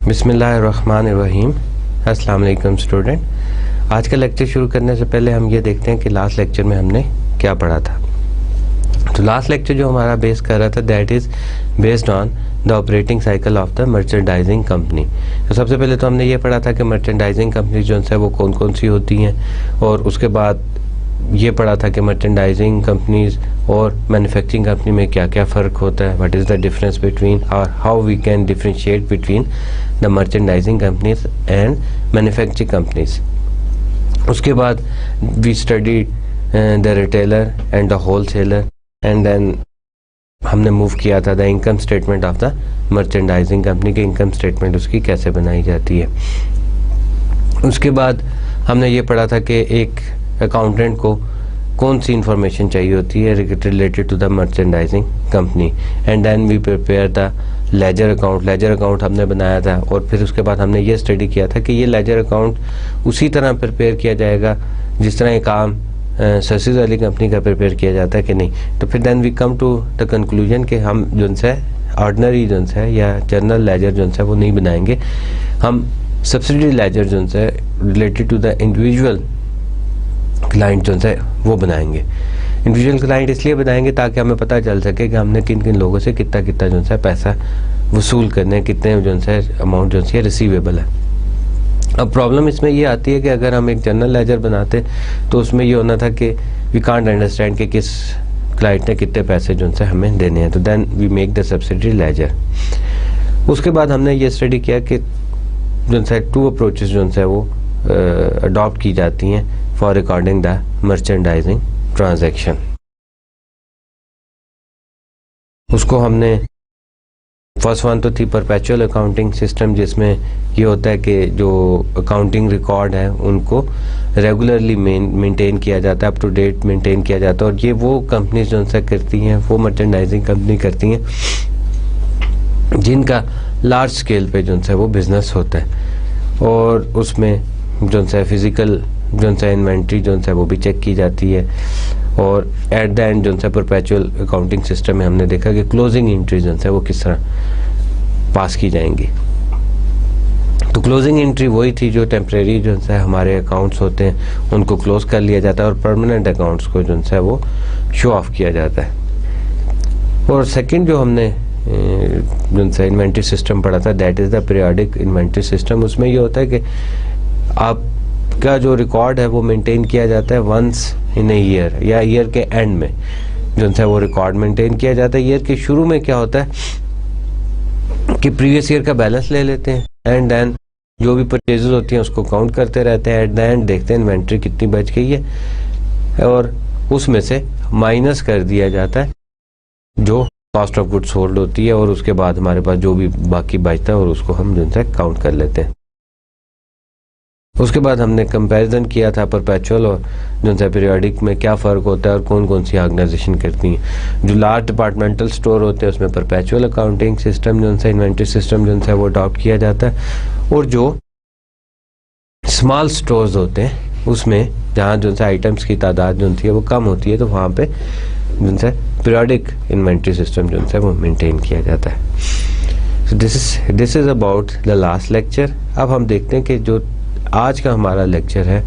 बिस्मिल्लाहिर्रहमानिर्रहीम। अस्सलाम वालेकुम स्टूडेंट। आज का लेक्चर शुरू करने से पहले हम ये देखते हैं कि लास्ट लेक्चर में हमने क्या पढ़ा था। तो लास्ट लेक्चर जो हमारा बेस कर रहा था that is based on the operating cycle of the merchandising company. तो सबसे पहले तो हमने ये पढ़ा था कि मर्चेंडाइजिंग कंपनी जो है वो कौन कौन सी होती हैं, और उसके बाद ये पढ़ा था कि मर्चेंडाइजिंग कंपनीज और मैन्युफैक्चरिंग कंपनी में क्या क्या फ़र्क होता है, what is the difference between और how we can differentiate between the merchandising companies and manufacturing companies. उसके बाद we study the retailer and the wholesaler and then हमने मूव किया था the income statement of the merchandising company के income statement उसकी कैसे बनाई जाती है। उसके बाद हमने ये पढ़ा था कि एक अकाउंटेंट को कौन सी इंफॉर्मेशन चाहिए होती है related to the merchandising company, and then we prepare the ledger account. Ledger account हमने बनाया था और फिर उसके बाद हमने ये स्टडी किया था कि ये लेजर अकाउंट उसी तरह प्रिपेयर किया जाएगा जिस तरह ये काम सर्विस वाली कंपनी का प्रिपेयर किया जाता है कि नहीं। तो फिर then we come to the conclusion कि हम जो है ऑर्डिनरी जो है या जनरल लेजर जो है वो नहीं बनाएंगे, हम सब्सिडी लेजर जो है related to the individual client जो है वो बनाएंगे। इंडिविजुअल क्लाइंट इसलिए बनाएंगे ताकि हमें पता चल सके कि हमने किन किन लोगों से कितना कितना जो है पैसा वसूल करने, कितने जो है अमाउंट जो है रिसीवेबल है। अब प्रॉब्लम इसमें ये आती है कि अगर हम एक जनरल लेजर बनाते तो उसमें ये होना था कि वी कांट अंडरस्टैंड कि किस क्लाइंट ने कितने पैसे जो है हमें देने हैं, तो then we make the subsidy ledger. उसके बाद हमने ये स्टडी किया कि जो है टू अप्रोचेस जो है वो अडॉप्ट की जाती हैं for recording the merchandising transaction. उसको हमने फर्स्ट वन तो थी परपेचुअल अकाउंटिंग सिस्टम, जिसमें ये होता है कि जो अकाउंटिंग रिकॉर्ड है उनको रेगुलरली मेंटेन किया जाता है, अप टू डेट मेंटेन किया जाता है, और ये वो कंपनीज जो है करती हैं, वो मर्चेंडाइजिंग कंपनी करती हैं जिनका लार्ज स्केल पे जो है वो बिज़नेस होता है, और उसमें जो है फिज़िकल जो है इन्वेंट्री जो है वो भी चेक की जाती है, और एट द एंड जो है परपेचुअल अकाउंटिंग सिस्टम में हमने देखा कि क्लोजिंग एंट्री जो है वो किस तरह पास की जाएंगी। तो क्लोजिंग एंट्री वही थी जो टेम्परेरी जो है हमारे अकाउंट्स होते हैं उनको क्लोज कर लिया जाता है, और परमानेंट अकाउंट्स को जो है वो शो ऑफ किया जाता है। और सेकंड जो हमने जो है इन्वेंट्री सिस्टम पढ़ा था that is the periodic inventory system. उसमें ये होता है कि आपका जो रिकॉर्ड है वो मेंटेन किया जाता है वंस इन ए ईयर, या ईयर के एंड में जो है वो रिकॉर्ड मेंटेन किया जाता है। ईयर के शुरू में क्या होता है कि प्रीवियस ईयर का बैलेंस ले लेते हैं, एंड देन जो भी परचेजेस होती हैं उसको काउंट करते रहते हैं, एट द एंड देखते हैं इन्वेंट्री कितनी बच गई है, और उसमें से माइनस कर दिया जाता है जो कॉस्ट ऑफ गुड्स सोल्ड होती है, और उसके बाद हमारे पास जो भी बाकी बचता है और उसको हम जो है काउंट कर लेते हैं। उसके बाद हमने कंपैरिजन किया था परपेचुअल और जो है पीरियोडिक में क्या फ़र्क होता है और कौन कौन सी ऑर्गेनाइजेशन करती हैं। जो लार्ज डिपार्टमेंटल स्टोर होते हैं उसमें परपेचुअल अकाउंटिंग सिस्टम जो है इन्वेंट्री सिस्टम जो है वो अडॉप्ट किया जाता है, और जो स्मॉल स्टोर्स होते हैं उसमें जहाँ जो है आइटम्स की तादाद जो होती है वो कम होती है, तो वहाँ पे जो है पीरियोडिक इन्वेंट्री सिस्टम जो है वो मेंटेन किया जाता है। So this is about the last lecture. अब हम देखते हैं कि जो आज का हमारा लेक्चर है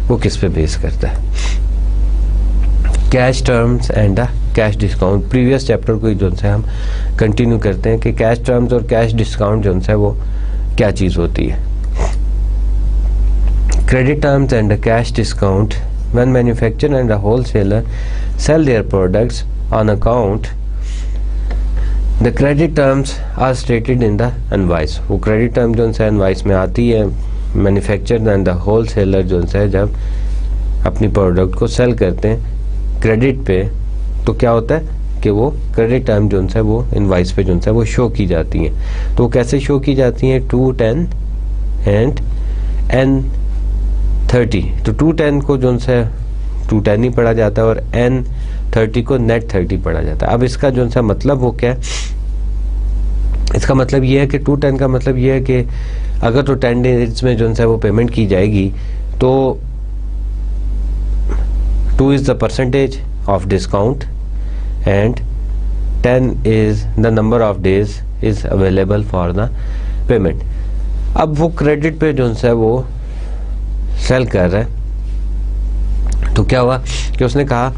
वो किस पे बेस करता है। Cash terms and the cash discount. Previous chapter को जो है हम कंटिन्यू करते हैं कि कैश टर्म्स और कैश डिस्काउंट जो है वो क्या चीज़ होती है। Credit terms and the cash discount when manufacturer and the wholesaler sell their products on account the credit terms are stated in the invoice. वो क्रेडिट टर्म जो है इनवॉइस में आती है। मैन्युफैक्चरर एंड द होलसेलर जो है जब अपनी प्रोडक्ट को सेल करते हैं क्रेडिट पे, तो क्या होता है कि वो क्रेडिट टर्म जो है वो इनवॉइस पे जो है वो शो की जाती हैं। तो कैसे शो की जाती हैं? 210 एंड N30। तो 210 को जो है 210 ही पढ़ा जाता है और N30 को नेट 30 पढ़ा जाता है। अब इसका जो है मतलब वो क्या है, इसका मतलब ये है कि 210 का मतलब ये है कि अगर तो 10 डेज में जो है वो पेमेंट की जाएगी तो 2 is the percentage of discount and 10 is the number of days is available for the payment. अब वो क्रेडिट पे जो है वो सेल कर रहा है, तो क्या हुआ कि उसने कहा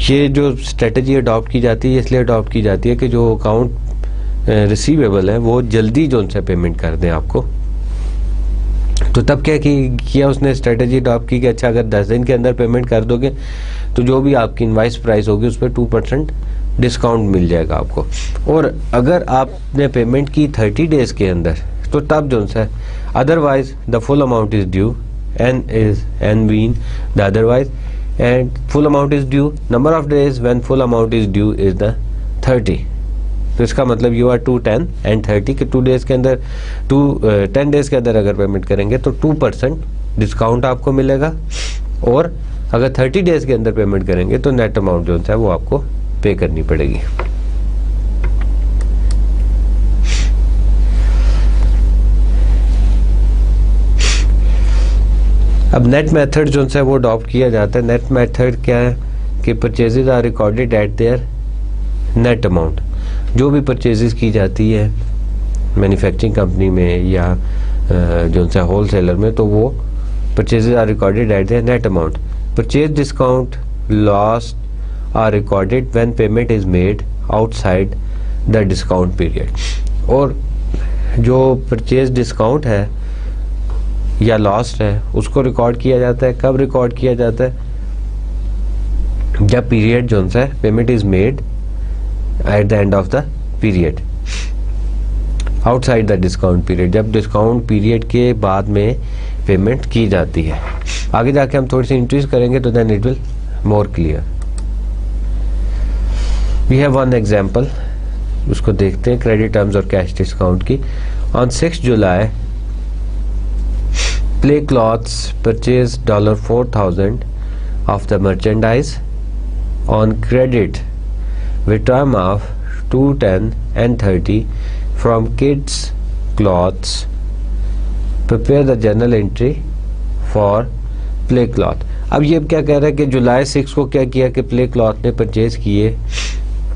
ये जो स्ट्रेटजी अडॉप्ट की जाती है इसलिए अडॉप्ट की जाती है कि जो अकाउंट रिसीवेबल है वो जल्दी जो उनसे पेमेंट कर दें आपको। तो तब क्या किया उसने स्ट्रेटजी अडॉप्ट की कि अच्छा अगर 10 दिन के अंदर पेमेंट कर दोगे तो जो भी आपकी इनवाइस प्राइस होगी उस पर 2% डिस्काउंट मिल जाएगा आपको। और अगर आपने पेमेंट की 30 डेज के अंदर तो तब जो है otherwise the full amount is due and mean the otherwise and full amount is due number of days when full amount is due is the 30। तो इसका मतलब यू आर 2, 10 एंड 30 के 2 डेज के अंदर 10 डेज के अंदर अगर पेमेंट करेंगे तो 2% डिस्काउंट आपको मिलेगा, और अगर 30 डेज के अंदर पेमेंट करेंगे तो नेट अमाउंट जो है वो आपको पे करनी पड़ेगी। अब नेट मेथड जो है वो अडॉप्ट किया जाता है। नेट मेथड क्या है कि purchases are recorded at their net amount. जो भी परचेजेस की जाती है मैन्युफैक्चरिंग कंपनी में या जो है होलसेलर में, तो वो purchases are recorded at their net amount. Purchase discount loss are recorded when payment is made outside the discount period. और जो परचेज डिस्काउंट है या लॉस्ट है उसको रिकॉर्ड किया जाता है। कब रिकॉर्ड किया जाता है? जब पीरियड जो है payment is made at the end of the period outside the discount period, जब डिस्काउंट पीरियड के बाद में पेमेंट की जाती है। आगे जाके हम थोड़ी सी इंक्रीज करेंगे तो then it will more clear. We have one example, उसको देखते हैं, क्रेडिट टर्म्स और कैश डिस्काउंट की। On 6 July Play Clothes purchased $4,000 of the merchandise on credit with term of 2, 10 and 30 from Kids Clothes. Prepare the journal entry for Play Cloth. अब ये क्या कह रहा है कि जुलाई 6 को क्या किया कि Play Cloth ने परचेज किए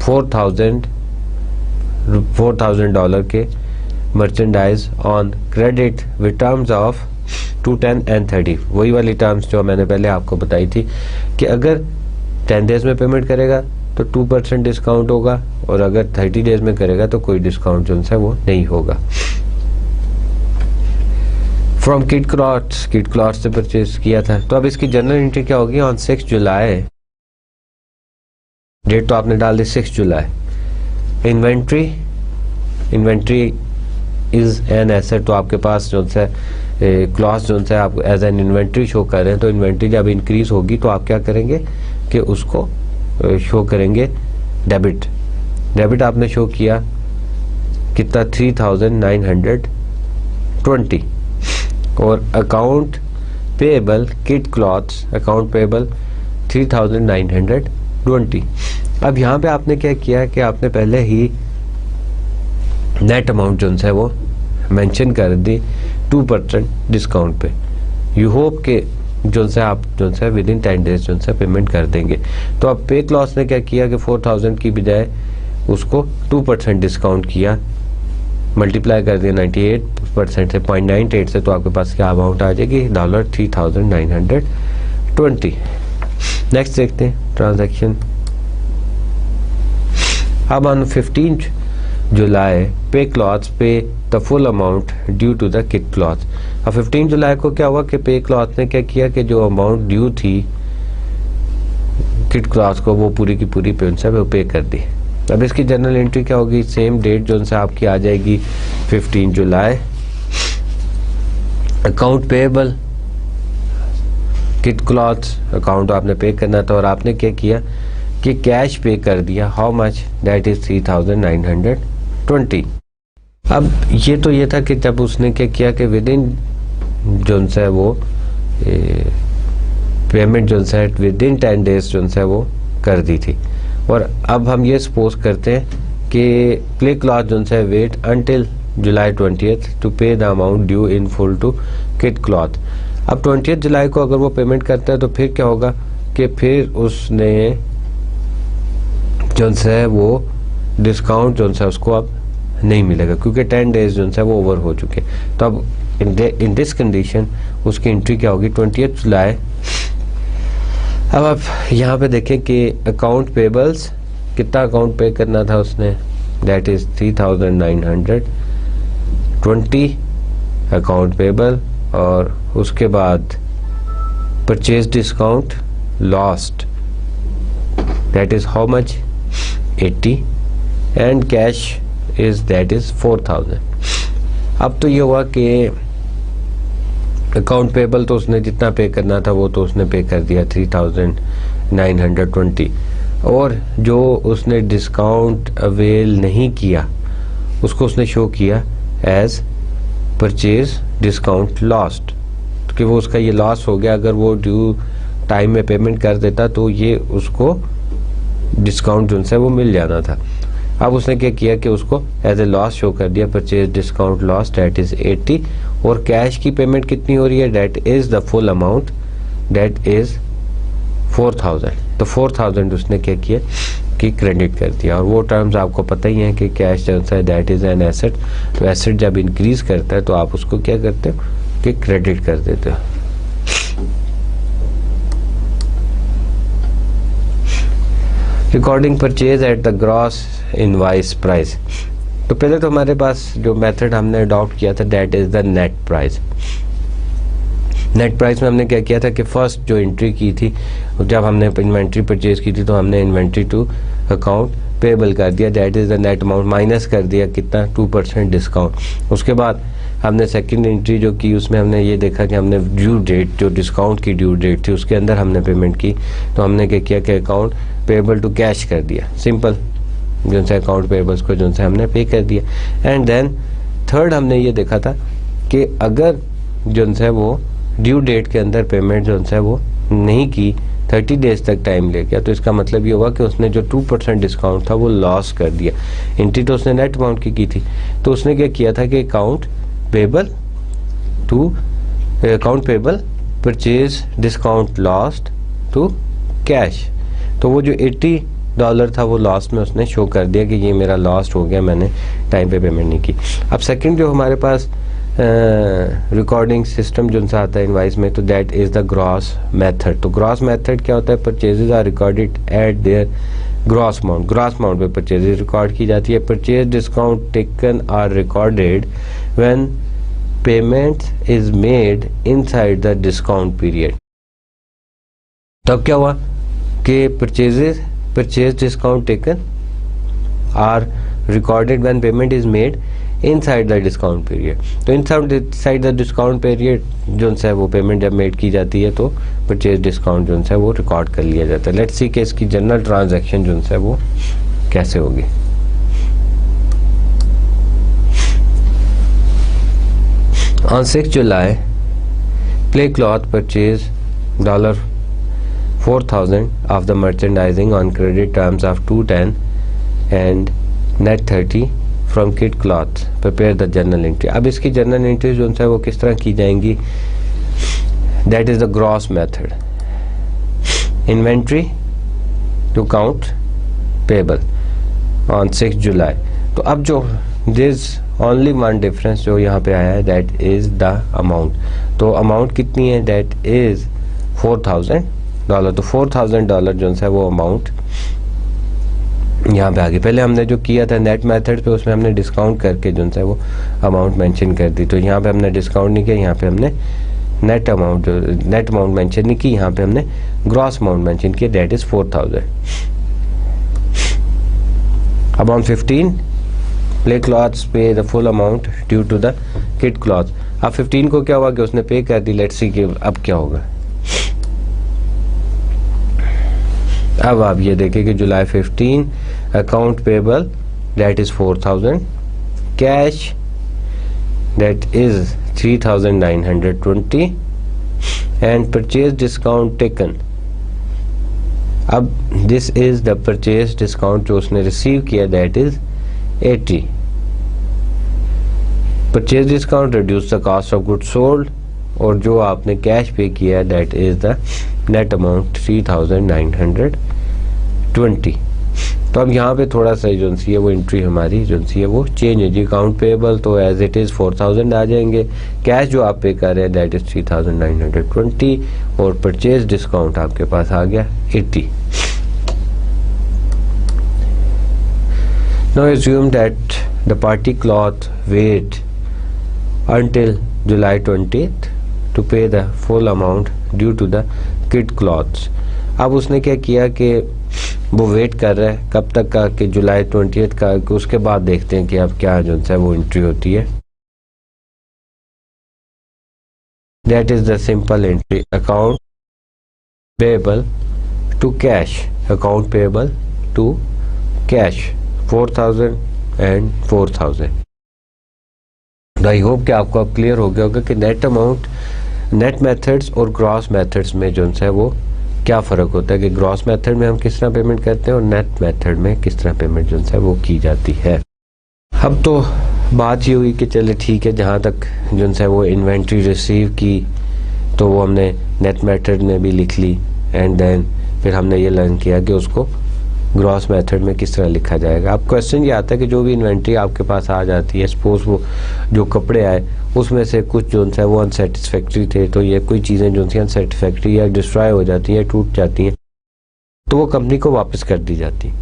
$4,000 के merchandise on credit with terms of 2, 10 and 30। वही वाली टर्म्स जो मैंने पहले आपको बताई थी कि अगर 10 डेज में पेमेंट करेगा तो 2% डिस्काउंट होगा, और अगर 30 डेज में करेगा तो कोई डिस्काउंट जो है वो नहीं होगा। फ्रॉम किड क्लॉथ्स से परचेज किया था। तो अब इसकी जनरल एंट्री क्या होगी? ऑन 6 जुलाई, डेट तो आपने डाल दी 6 जुलाई। इन्वेंट्री इज एन एसेट, तो आपके पास जो है क्लॉथ जो है आप एज एन इन्वेंट्री शो कर रहे हैं। तो इन्वेंट्री जब इंक्रीज होगी तो आप क्या करेंगे कि उसको शो करेंगे डेबिट आपने शो किया कितना? 3,920। और account payable kid clothes, account payable 3,920। अब यहाँ पे आपने क्या किया कि आपने पहले ही नेट अमाउंट जो है वो मेंशन कर दी 2% डिस्काउंट पे। यू होप के जो है आप जो है विद इन 10 डेज जो है पेमेंट कर देंगे। तो अब पे क्लॉथ ने क्या किया कि 4,000 की बजाय उसको 2% डिस्काउंट किया, मल्टीप्लाई कर दिया 98% से 0.98 से, तो आपके पास क्या अमाउंट आ जाएगी? $3,920। नेक्स्ट देखते हैं ट्रांजैक्शन। अब on 15 July Play Clothes pay the full amount due to the Kid cloth. अब 15 जुलाई को क्या हुआ कि पे क्लॉथ ने क्या किया कि जो अमाउंट ड्यू थी किड क्लॉथ को वो पूरी की पूरी पे उनसे वो पे कर दी। अब इसकी जनरल एंट्री क्या होगी? सेम डेट जो उनसे आपकी आ जाएगी 15 जुलाई। Account payable kid cloth, account आपने पे करना था और आपने क्या किया कि कैश पे कर दिया। How much? That is 3,920। अब ये था कि जब उसने क्या किया कि विद इन जो है वो पेमेंट जो है विद इन 10 डेज जो है वो कर दी थी। और अब हम ये सपोज करते हैं कि प्ले क्लॉथ जो है wait until July 20th to pay the amount due in full to kid cloth. अब 20 जुलाई को अगर वो पेमेंट करता है तो फिर क्या होगा कि फिर उसने जो है वो डिस्काउंट जो है उसको अब नहीं मिलेगा क्योंकि 10 डेज जो है वो ओवर हो चुके। तो अब इन दिस कंडीशन उसकी एंट्री क्या होगी 20 जुलाई। अब आप यहाँ पे देखें कि अकाउंट पेबल्स कितना अकाउंट पे करना था उसने, दैट इज़ 3920 अकाउंट पेबल, और उसके बाद purchase discount lost that is how much 80 and cash is that is 4000। अब तो ये हुआ कि अकाउंट पेबल तो उसने जितना पे करना था वो तो उसने पे कर दिया 3920, और जो उसने डिस्काउंट अवेल नहीं किया उसको उसने शो किया एज परचेज डिस्काउंट लॉस्ट, कि वो उसका ये लॉस हो गया। अगर वो ड्यू टाइम में पेमेंट कर देता तो ये उसको डिस्काउंट जो है वो मिल जाना था। अब उसने क्या किया कि उसको एज ए लॉस शो कर दिया, purchase discount loss that is 80, और कैश की पेमेंट कितनी हो रही है, that is the full amount that is 4000। तो 4000 उसने क्या किया कि क्रेडिट कर दिया। और वो टर्म्स आपको पता ही है कि कैश जो है दैट इज़ एन एसेट, तो एसेट जब इंक्रीज करता है तो आप उसको क्या करते हो कि क्रेडिट कर देते हो। Recording purchase at the gross invoice price, तो पहले तो हमारे पास जो मेथड हमने अडॉप्ट किया था that is the net price. Net price में हमने क्या किया था कि फर्स्ट जो एंट्री की थी जब हमने इन्वेंट्री परचेज की थी तो हमने इन्वेंट्री टू अकाउंट पेबल कर दिया, that is the net amount, minus कर दिया कितना 2% डिस्काउंट। उसके बाद हमने सेकंड एंट्री जो की उसमें हमने ये देखा कि हमने ड्यू डेट जो डिस्काउंट की ड्यू डेट थी उसके अंदर हमने पेमेंट की, तो हमने क्या किया कि अकाउंट पेबल टू कैश कर दिया, सिंपल जो से अकाउंट पेबल्स को जो से हमने पे कर दिया। एंड देन थर्ड हमने ये देखा था कि अगर जो है वो ड्यू डेट के अंदर पेमेंट जो है वो नहीं की, 30 डेज तक टाइम ले गया, तो इसका मतलब ये हुआ कि उसने जो 2% डिस्काउंट था वो लॉस कर दिया। एंट्री तो उसने नेट अमाउंट की थी, तो उसने क्या किया था कि account payable purchase discount lost to cash, तो वो जो $80 था वो लॉस में उसने शो कर दिया कि ये मेरा लॉस्ट हो गया, मैंने टाइम पे पेमेंट नहीं की। अब सेकंड जो हमारे पास रिकॉर्डिंग सिस्टम जो सा आता है इनवाइस में, तो that is the gross method. तो ग्रॉस मेथड क्या होता है, purchases are recorded at their gross amount, gross amount पे परचेजेज रिकॉर्ड की जाती है। Purchase discount taken are recorded when payment is made inside the discount period. तब क्या हुआ कि purchase discount taken are recorded when payment is made inside the discount period. तो inside the discount period जो है वो पेमेंट जब made की जाती है तो परचेज डिस्काउंट जो है वो रिकॉर्ड कर लिया जाता है। लेट्स सी कि इसकी जनरल ट्रांजैक्शन जो है वो कैसे होगी। On 6 July, Play Cloth purchased $4,000 of the merchandising on credit terms of 210 and net 30 from Kid Cloth. Prepare the journal entry. अब इसकी journal entry जो है वो किस तरह की जाएंगी, that is the gross method. Inventory to count payable on 6 July. तो अब जो this ओनली वन डिफरेंस जो यहाँ पे आया है दैट इज़ द अमाउंट। तो अमाउंट कितनी है, दैट इज़ $4,000। तो $4,000 जो है वो अमाउंट यहाँ पे आ गई। पहले हमने जो किया था नेट मेथड पे उसमें हमने डिस्काउंट करके जो है वो अमाउंट मेंशन कर दी। तो यहाँ पे हमने डिस्काउंट नहीं किया, यहाँ पे हमने नेट अमाउंट मेंशन नहीं की, यहाँ पे हमने ग्रॉस अमाउंट मेंशन किया that is 4,000। Amount 15 Play Cloths pay the full amount due to the Kid Cloth। अब 15 को क्या हुआ कि उसने पे कर दी। लेट्स सी कि अब क्या होगा। अब आप ये देखें कि July 15 account payable that is 4,000, cash that is 3,920 and purchase discount taken. अब this is the purchase discount जो उसने रिसीव किया that is 80। Purchase discount reduce the cost of good sold, और जो आपने कैश पे किया that is the net amount 3,920। तो अब यहाँ पे थोड़ा सा जो सी है वो एंट्री हमारी जो सी है वो चेंज है जी। अकाउंट पेबल तो एज इट इज़ 4000 आ जाएंगे, कैश जो आप पे कर रहे हैं दैट इज़ 3920 और परचेज डिस्काउंट आपके पास आ गया 80। Now assume that the party cloth wait until July 20th to pay the full amount due to the kid cloths। अब उसने क्या किया कि वो वेट कर रहा है कब तक का, कि जुलाई 20th का, कि उसके बाद देखते हैं कि अब क्या जो है वो एंट्री होती है। That is the simple entry, account payable to cash, account payable to cash 4000 and 4000। I hope कि आपको अब क्लियर हो गया होगा कि नेट अमाउंट, नेट मेथड्स और ग्रॉस मेथड्स में जो है वो क्या फ़र्क होता है, कि ग्रॉस मेथड में हम किस तरह पेमेंट करते हैं और नेट मेथड में किस तरह पेमेंट जो है वो की जाती है। अब तो बात ये हुई कि चले ठीक है, जहाँ तक जो है वो इन्वेंट्री रिसीव की तो वो हमने नेट मेथड में भी लिख ली, एंड देन फिर हमने ये लर्न किया कि उसको ग्रॉस मेथड में किस तरह लिखा जाएगा। अब क्वेश्चन ये आता है कि जो भी इन्वेंट्री आपके पास आ जाती है, सपोज वो जो कपड़े आए उसमें से कुछ जो है वो अनसेटिस्फैक्ट्री थे, तो ये कोई चीज़ें जो सी अनसेटिस्फैक्ट्री या डिस्ट्रॉय हो जाती हैं, टूट जाती हैं, तो वो कंपनी को वापस कर दी जाती।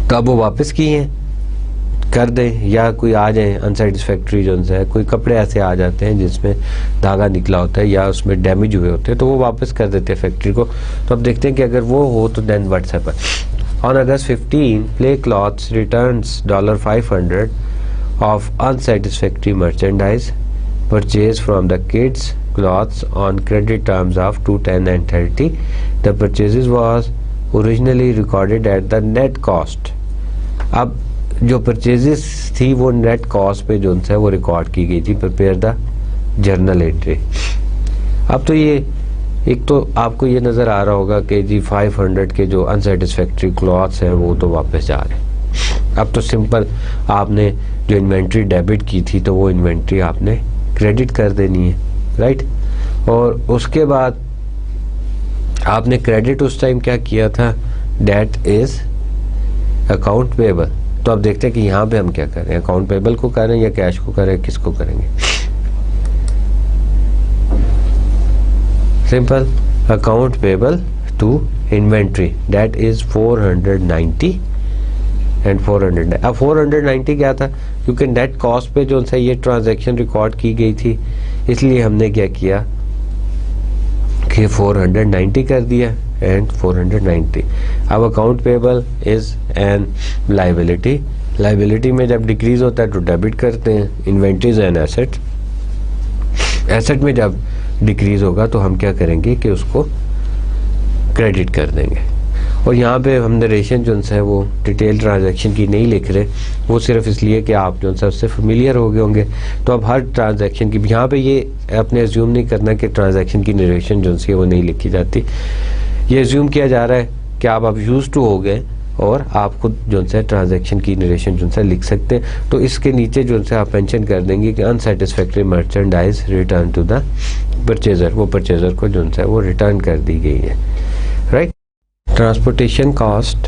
तो अब वो वापस की हैं कर दें, या कोई आ जाए अनसेटिस्फैक्ट्री जो है, कोई कपड़े ऐसे आ जाते हैं जिसमें धागा निकला होता है या उसमें डैमेज हुए होते हैं, तो वो वापस कर देते हैं फैक्ट्री को। तो अब देखते हैं कि अगर वो हो तो then what's happen. On August 15 Play Clothes returns $500 of unsatisfactory merchandise purchased from the kids clothes on credit terms of 2, 10 and 30. The purchases was originally recorded at the net cost। अब जो परचेजेस थी वो net cost पे जो है वो record की गई थी, प्रिपेयर द जर्नल एंट्री। अब तो ये एक तो आपको ये नज़र आ रहा होगा कि जी 500 के जो अनसेटिस्फैक्ट्री क्लॉथ्स हैं वो तो वापस जा रहे हैं। अब तो सिंपल आपने जो इन्वेंट्री डेबिट की थी तो वो इन्वेंट्री आपने क्रेडिट कर देनी है, राइट। और उसके बाद आपने क्रेडिट उस टाइम क्या किया था, डेट इज अकाउंट पेबल। तो अब देखते हैं कि यहाँ पे हम क्या कर रहे हैं, अकाउंट पेबल को कर रहे हैं या कैश को कर रहे हैं, किसको करेंगे। Simple, account payable to inventory that is 490 and 400। अब 490 क्या था, क्योंकि नेट कॉस्ट पे जो सा ये ट्रांजैक्शन रिकॉर्ड की गई थी, इसलिए हमने क्या किया कि 490 कर दिया एंड 490। अब account payable is an liability, liability में जब डिक्रीज होता है तो डेबिट करते हैं। इन्वेंट्रीज एन एसेट, एसेट में जब डिक्रीज होगा तो हम क्या करेंगे कि उसको क्रेडिट कर देंगे। और यहाँ पे हम नरेशन जो है वो डिटेल ट्रांजैक्शन की नहीं लिख रहे, वो सिर्फ इसलिए कि आप जो है उससे फेमिलियर हो गए होंगे। तो अब हर ट्रांजैक्शन की यहाँ पे ये अपने एज्यूम नहीं करना कि ट्रांजैक्शन की नरेशन जो है वो नहीं लिखी जाती। ये एज्यूम किया जा रहा है कि आप यूज टू हो गए और आप खुद जो है ट्रांजैक्शन की नरेशन जो है लिख सकते हैं। तो इसके नीचे जो है आप मेंशन कर देंगे कि unsatisfactory merchandise return to the purchaser, वो परचेजर को जो है वो रिटर्न कर दी गई है, right. Transportation cost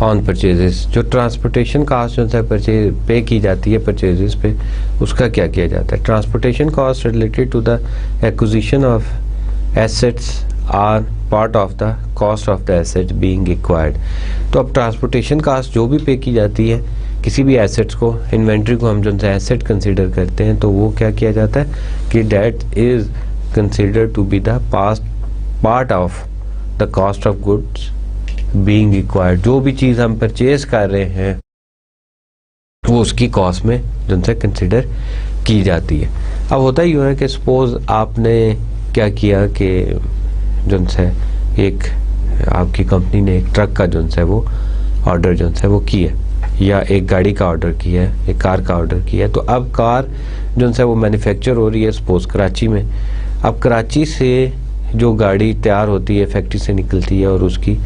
on purchases, जो ट्रांसपोर्टेशन कास्ट जो है परचेज पे की जाती है परचेजेस पे, उसका क्या किया जाता है। Transportation cost related to the acquisition of assets are part of the cost of the asset being acquired. तो अब ट्रांसपोर्टेशन कास्ट जो भी पे की जाती है किसी भी एसेट्स को, इन्वेंट्री को हम जो है एसेट कंसीडर करते हैं, तो वो क्या किया जाता है कि that is considered to be the past part of the cost of goods being acquired. जो भी चीज़ हम परचेज कर रहे हैं वो उसकी कॉस्ट में जो है कंसीडर की जाती है। अब होता ही है कि सपोज आपने क्या किया कि जो है एक आपकी कंपनी ने एक ट्रक का जो है वो ऑर्डर जो है वो किया, या एक गाड़ी का ऑर्डर किया है, एक कार का ऑर्डर किया है। तो अब कार जो है वो मैन्युफैक्चर हो रही है सपोज कराची में। अब कराची से जो गाड़ी तैयार होती है फैक्ट्री से निकलती है और उसकी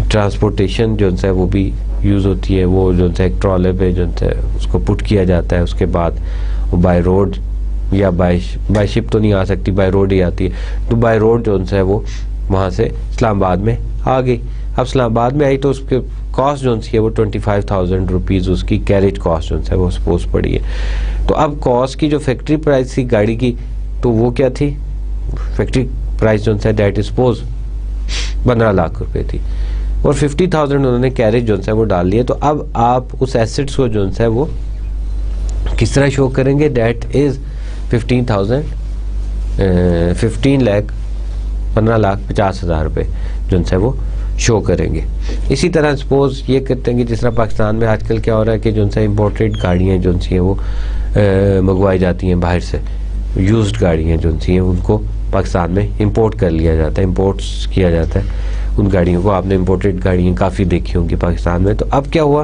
ट्रांसपोर्टेशन जो है वो भी यूज़ होती है। वो जो है एक ट्रॉले पे जो है उसको पुट किया जाता है, उसके बाद वो बाय रोड या बाय शिप तो नहीं आ सकती, बाय रोड ही आती है। तो बाय रोड जो है वो वहाँ से इस्लामाबाद में आ गई। अब इस्लामाबाद में आई तो उसके कॉस्ट जो सी है वो 25,000 रुपीज़ उसकी कैरेज कॉस्ट जो है वो सपोज पड़ी है। तो अब कॉस्ट की जो फैक्ट्री प्राइस थी गाड़ी की, तो वो क्या थी, फैक्ट्री प्राइस जो है दैट इज सपोज 15 लाख रुपए थी, और 50,000 उन्होंने कैरेज जो है वो डाल लिया। तो अब आप उस एसेट्स को जो है वो किस तरह शो करेंगे, दैट इज 15,50,000 रुपये जो है वो शो करेंगे। इसी तरह सपोज ये करते हैं कि जिस तरह पाकिस्तान में आजकल क्या हो रहा है कि जो है इम्पोर्टेड गाड़ियाँ जो सी हैं वो मंगवाई जाती हैं बाहर से, यूज्ड गाड़ियाँ जो सी हैं उनको पाकिस्तान में इंपोर्ट कर लिया जाता है, इंपोर्ट्स किया जाता है उन गाड़ियों को। आपने इंपोर्टेड गाड़ियाँ काफ़ी देखी होंगी पाकिस्तान में। तो अब क्या हुआ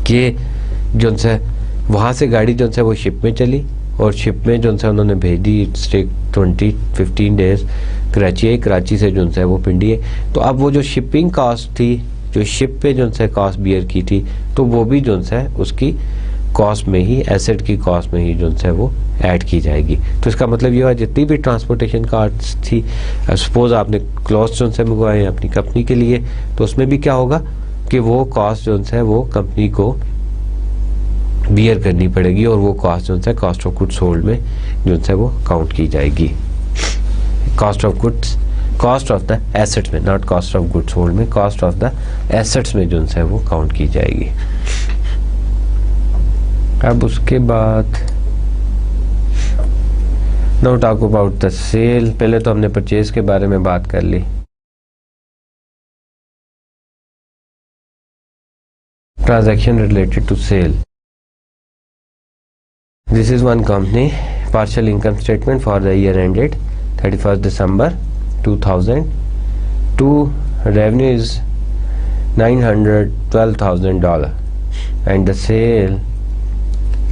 कि जो है वहाँ से गाड़ी जो है वो शिप में चली, और शिप में जो है उन्होंने भेज दी, स्टेक 15 डेज कराची है, कराची से जो है वो पिंडी है। तो अब वो जो शिपिंग कॉस्ट थी, जो शिप पे जो है कॉस्ट बियर की थी, तो वो भी जो है उसकी कॉस्ट में ही, एसेट की कॉस्ट में ही जो है वो ऐड की जाएगी। तो इसका मतलब ये हुआ जितनी भी ट्रांसपोर्टेशन कॉस्ट थी, सपोज आपने क्लॉथ्स जो है मंगवाए अपनी कंपनी के लिए, तो उसमें भी क्या होगा कि वो कॉस्ट जो है वो कंपनी को बियर करनी पड़ेगी, और वो कॉस्ट जो है कॉस्ट ऑफ गुड्स सोल्ड में जो है वो काउंट की जाएगी। Cost of goods, cost of the assets में, not cost of goods sold में, कॉस्ट ऑफ द एसेट्स में जो है वो काउंट की जाएगी। अब उसके बाद now talk about the sale. पहले तो हमने परचेज के बारे में बात कर ली। Transaction related to sale, this is one company partial income statement for the year ended 31st December 2002. Revenue is $912,000 and the sale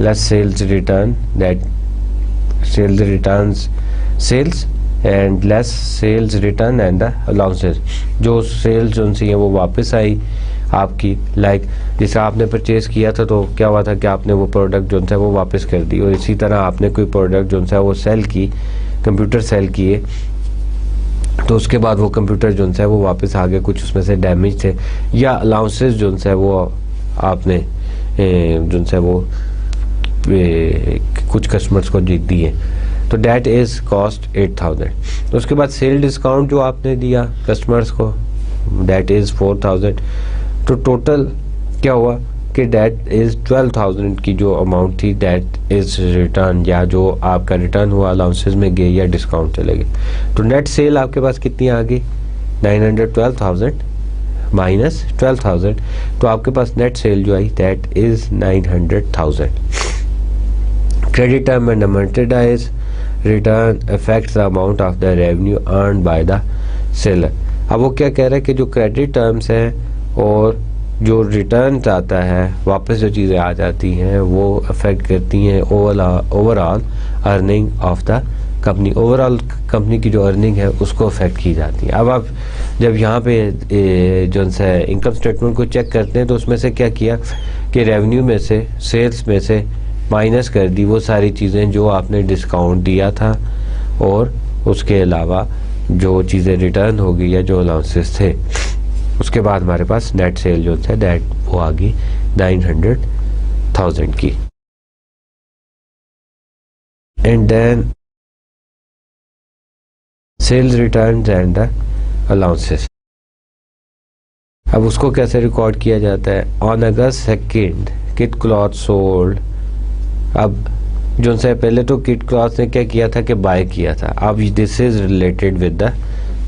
less sales return, that sales returns sales and less sales return and the allowances, जो sales जो सी है वो वापस आई आपकी, like जैसे आपने purchase किया था तो क्या हुआ था कि आपने वो प्रोडक्ट जो है वो वापस कर दी, और इसी तरह आपने कोई प्रोडक्ट जो है वो सेल की, कंप्यूटर सेल किए, तो उसके बाद वो कंप्यूटर जो है वो वापस आ गए, कुछ उसमें से डैमेज थे, या अलाउंसेस जो है वो आपने जो है वो कुछ कस्टमर्स को जीत दिए, तो डैट इज़ कॉस्ट 8,000। तो उसके बाद सेल डिस्काउंट जो आपने दिया कस्टमर्स को, डैट इज़ 4,000। तो टोटल क्या हुआ कि डैट इज़ 12,000 की जो अमाउंट थी, डैट इज़ रिटर्न, या जो आपका रिटर्न हुआ अलाउंसेस में गए या डिस्काउंट चले गए। तो नेट सेल आपके पास कितनी आ गई, 912,000 माइनस 12,000, तो आपके पास नेट सेल जो आई that is 900,000। Credit term and merchandise return affects the amount of the revenue earn by the seller. अब वो क्या कह रहा है कि जो क्रेडिट टर्म्स हैं और जो रिटर्न आता है, वापस जो चीज़ें आ जाती हैं, वो अफेक्ट करती हैं overall earning of the company, overall company की जो अर्निंग है उसको अफेक्ट की जाती है। अब आप जब यहाँ पे जो है इनकम स्टेटमेंट को चेक करते हैं तो उसमें से क्या किया कि रेवेन्यू में से, सेल्स में से माइनस कर दी वो सारी चीज़ें जो आपने डिस्काउंट दिया था, और उसके अलावा जो चीज़ें रिटर्न हो गई या जो अलाउंसेस थे, उसके बाद हमारे पास नेट सेल जो था दैट वो आ गई 900,000 की। And then sales return and the allowances, अब उसको कैसे रिकॉर्ड किया जाता है। On August 2 Kit Cloth sold. अब जो से पहले तो किट क्लॉथ ने क्या किया था कि बाय किया था, अब this is related with the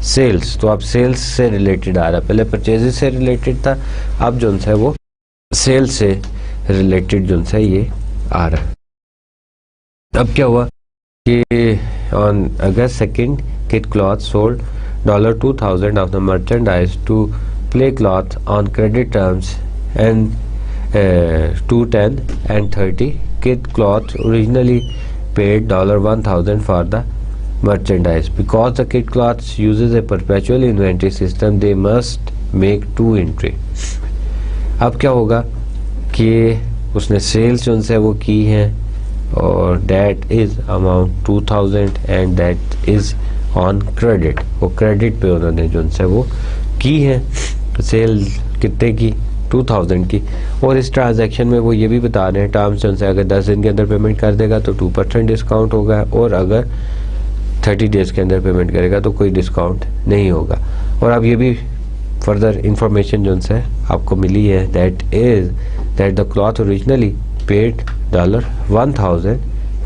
sales, तो अब सेल्स से रिलेटेड आ रहा है, पहले परचेजेस से रिलेटेड था, अब जो है वो सेल्स से रिलेटेड जो है ये आ रहा है। अब क्या हुआ कि on August 2 Kit Cloth sold $2,000 of the merchandise to Play Cloth on credit terms and 210 and 30 Kit Cloth originally paid $1,000 for the merchandise. Because the Kit Cloth uses a perpetual inventory system, they must make 2 entry. अब क्या होगा कि उसने sales उनसे वो की हैं, और that is amount 2,000 and that is on credit, वो क्रेडिट पे उन्होंने जो उनसे वो की है सेल कितने की 2000 की, और इस ट्रांजैक्शन में वो ये भी बता रहे हैं टर्म्स जो है अगर 10 दिन के अंदर पेमेंट कर देगा तो 2% डिस्काउंट होगा, और अगर 30 डेज़ के अंदर पेमेंट करेगा तो कोई डिस्काउंट नहीं होगा। और अब ये भी फर्दर इंफॉर्मेशन जो है आपको मिली है that the cloth originally paid $1000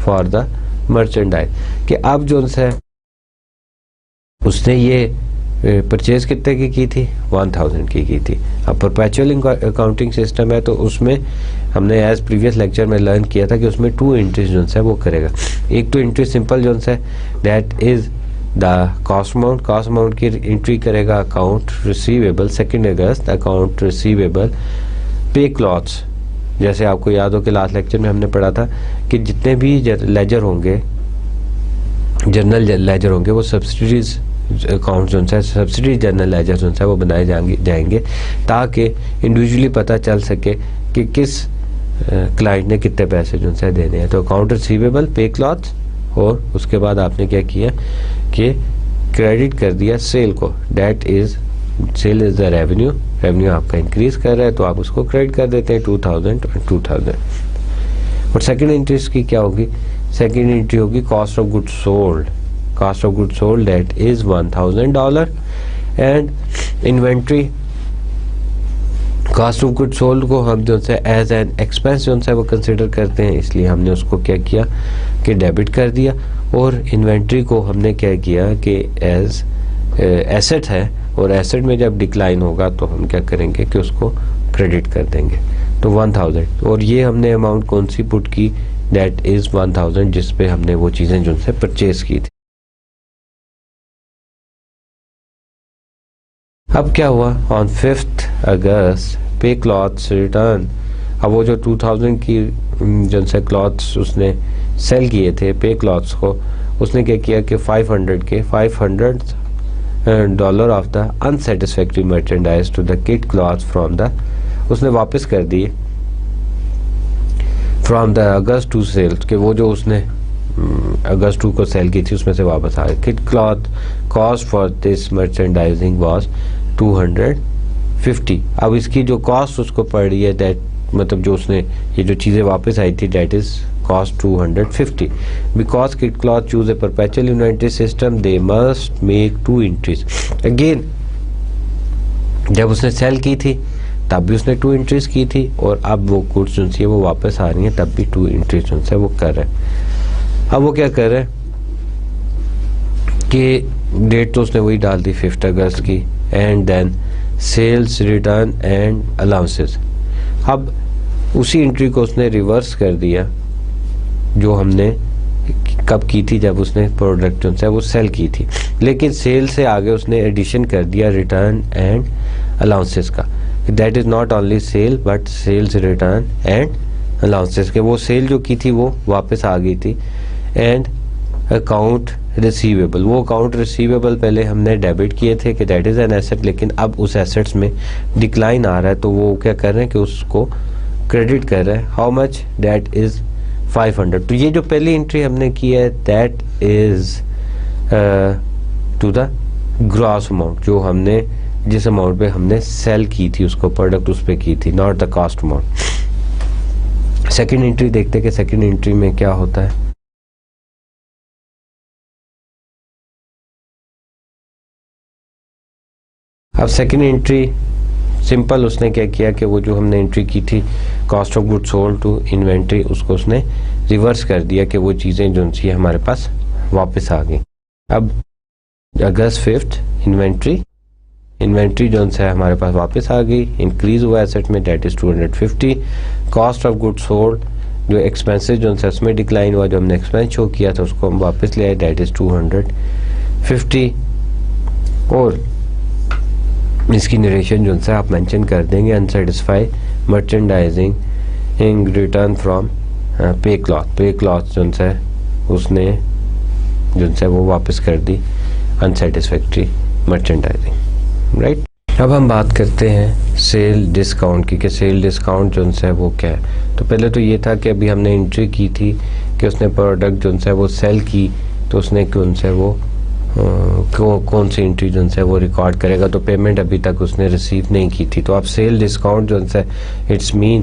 for the merchandise, कि अब जो है उसने ये परचेज कितने की थी 1000 की थी। अब परपेचुअल अकाउंटिंग सिस्टम है तो उसमें हमने एज प्रीवियस लेक्चर में लर्न किया था कि उसमें 2 एंट्रीज जो है वो करेगा। एक तो एंट्री सिंपल जो है that is the cost amount की एंट्री करेगा अकाउंट रिसीवेबल 2 अगस्त, अकाउंट रिसीवेबल पे क्लॉथ्स। जैसे आपको याद हो कि लास्ट लेक्चर में हमने पढ़ा था कि जितने भी लेजर होंगे, जर्नल लेजर होंगे, वो सब्सिडीज अकाउंट जो है सब्सिडी जर्नल लेजर जो है वो बनाए जाएंगे ताकि इंडिविजुअली पता चल सके कि किस क्लाइंट ने कितने पैसे जो है देने हैं। तो अकाउंट रिसीवेबल, पे क्लॉथ, और उसके बाद आपने क्या किया कि क्रेडिट कर दिया सेल को, that is sale is the revenue आपका इंक्रीज कर रहा है तो आप उसको क्रेडिट कर देते हैं 2000। और सेकेंड एंट्री की क्या होगी, सेकेंड एंट्री होगी cost of goods sold that is $1000, and inventory cost of goods sold को हम जो है एज एन एक्सपेंस जो है वो कंसिडर करते हैं, इसलिए हमने उसको क्या किया कि डेबिट कर दिया। और इन्वेंट्री को हमने क्या किया कि एज एसेट है, और एसेट में जब डिक्लाइन होगा तो हम क्या करेंगे कि उसको क्रेडिट कर देंगे। तो 1000, और ये हमने अमाउंट कौन सी पुट की, दैट इज 1000 जिस पे हमने वो चीज़ें जो है परचेज की थी। अब क्या हुआ, ऑन 5 अगस्त पे क्लॉथ्स रिटर्न। अब वो जो 2000 की जो है क्लॉथ्स उसने सेल किए थे पे क्लॉथ्स को, उसने क्या किया कि $500 of the unsatisfactory merchandise to the Kid Clothes from the, उसने वापस कर दिए from the August to sales, के वो जो उसने अगस्त 2 को सेल की थी उसमें से वापस आ गए। Kid cloth cost for this merchandising was 250। अब इसकी जो कॉस्ट उसको पड़ रही है दैट मतलब जो उसने ये जो चीज़ें वापस आई थी that is cost 250। Because kid cloth choose a perpetual inventory system they must make 2 entries. Again जब उसने सेल की थी तब भी उसने 2 एंट्रीज की थी, और अब वो गुड्स जो है वो वापस आ रही हैं तब भी 2 एंट्रीज जो है वो कर रहे हैं। अब वो क्या कर रहे हैं कि डेट तो उसने वही डाल दी 5 अगस्त की, and then sales return and allowances. अब उसी एंट्री को उसने रिवर्स कर दिया जो हमने कब की थी, जब उसने प्रोडक्ट जो है वो सेल की थी, लेकिन सेल से आगे उसने एडिशन कर दिया रिटर्न एंड अलाउंसेस का। That is not only sale but sales return and allowances के, वो सेल जो की थी वो वापस आ गई थी। एंड अकाउंट रिसीवेबल, वो अकाउंट रिसीवेबल पहले हमने डेबिट किए थे कि दैट इज़ एन एसेट, लेकिन अब उस एसेट्स में डिक्लाइन आ रहा है तो वो क्या कर रहे हैं कि उसको क्रेडिट कर रहे हैं। How much, that is 500। तो ये जो पहली एंट्री हमने की है that is to the gross amount, जो हमने जिस अमाउंट पे हमने सेल की थी उसको प्रोडक्ट उस पे की थी, not the cost amount. Second entry देखते हैं कि सेकेंड एंट्री में क्या होता है। अब सेकेंड एंट्री सिंपल उसने क्या किया कि वो जो हमने एंट्री की थी cost of goods sold to inventory, उसको उसने रिवर्स कर दिया कि वो चीज़ें जो सी हमारे पास वापस आ गई। अब अगस्त 5 इन्वेंट्री जो है हमारे पास वापस आ गई, इंक्रीज हुआ एसेट में that is 250। Cost of goods sold जो एक्सपेंसेस जो है उसमें डिक्लाइन हुआ, जो हमने एक्सपेंस शो किया था उसको हम वापस ले आए दैट इज़ 250। और इसकी नरेशन जो है आप मेंशन कर देंगे अनसेटिस्फाइड मर्चेंडाइजिंग रिटर्न फ्रॉम पे क्लॉथ जो है उसने जो है वो वापस कर दी अनसेटिस्फैक्ट्री मर्चेंडाइजिंग, राइट। अब हम बात करते हैं सेल डिस्काउंट की, कि सेल डिस्काउंट जो है वो क्या है। तो पहले तो ये था कि अभी हमने एंट्री की थी कि उसने प्रोडक्ट जो है वो सेल की, तो उसने जो है वो कौन सी एंट्री जो है वो रिकॉर्ड करेगा। तो पेमेंट अभी तक उसने रिसीव नहीं की थी, तो अब सेल डिस्काउंट जो है इट्स मीन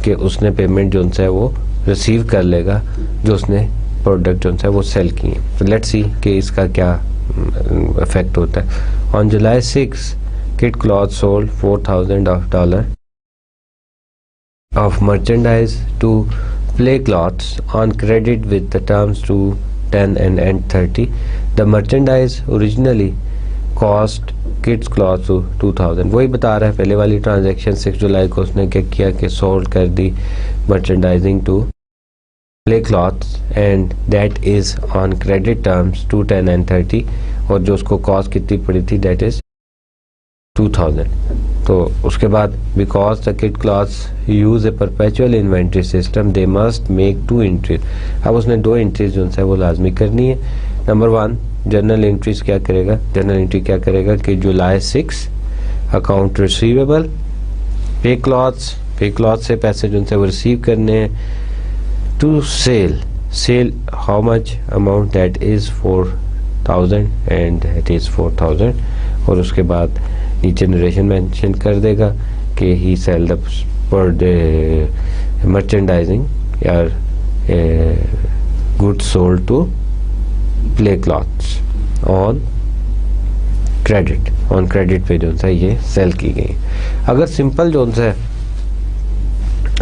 कि उसने पेमेंट जो है वो रिसीव कर लेगा जो उसने प्रोडक्ट जो है वो सेल किए। तो लेट्स सी कि इसका क्या इफेक्ट होता है। On July 6 kid cloth sold $4,000 of merchandise to Play Clothes on credit with the terms to 10 and end 30. The merchandise originally cost Kids Clothes to 2000. वही बता रहा है पहले वाली ट्रांजैक्शन 6 जुलाई को उसने क्या किया कि सोल्ड कर दी merchandising to Play Clothes and that is on credit terms to 10 and 30 और जो उसको कॉस्ट कितनी पड़ी थी that is 2000। तो उसके बाद because the Kid clothes use A perpetual inventory system they must make 2 entries. अब उसने 2 एंट्रीज जो है वो लाजमी करनी है। नंबर 1 जर्नल एंट्रीज क्या करेगा, जर्नल एंट्री क्या करेगा कि July 6 account receivable Play Cloth से पैसे जो है वो रिसीव करने हैं to sale how much amount that is 4000 and that is 4000 और उसके बाद नीचे नरेशन मेंशन कर देगा कि ही सेल द पर द मर्चेंडाइजिंग यार goods sold to play clothes on credit पे जो है ये सेल की गई। अगर सिंपल जो है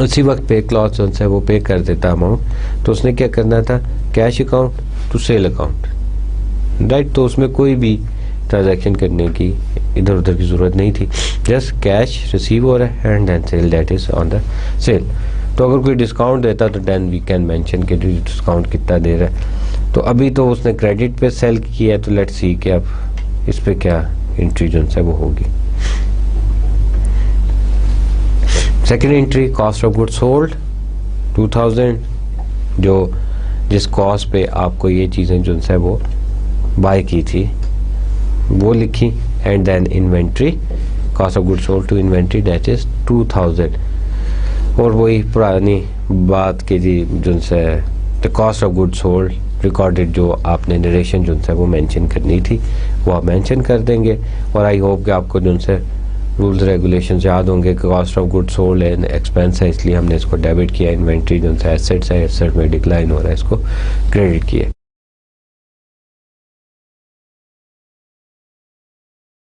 उसी वक्त पे क्लॉथ जो है वो पे कर देता अमाउंट, तो उसने क्या करना था cash account to sale account, right. तो उसमें कोई भी ट्रांजैक्शन करने की इधर उधर की ज़रूरत नहीं थी, जस्ट कैश रिसीव हो रहा है and then sale that is on the sale. तो अगर कोई डिस्काउंट देता तो देन वी कैन मेंशन कि डिस्काउंट कितना दे रहा है। तो अभी तो उसने क्रेडिट पे सेल किया है, तो लेट्स सी कि अब इस पे क्या एंट्री जो है वो होगी। Second entry cost of goods sold 2000, जो जिस कॉस्ट पे आपको ये चीज़ें जो है वो बाय की थी वो लिखी and then inventory cost of goods sold to inventory that is 2000 और वही पुरानी बात की जी जो है the cost of goods sold recorded जो आपने नरेशन जो है वो मेंशन करनी थी वो आप मेंशन कर देंगे। और आई होप कि आपको जो है रूल्स रेगुलेशन याद होंगे कि cost of goods sold and expense है इसलिए हमने इसको डेबिट किया, इन्वेंट्री जो है एसेट्स है, एसेट में डिक्लाइन हो रहा है इसको क्रेडिट किया।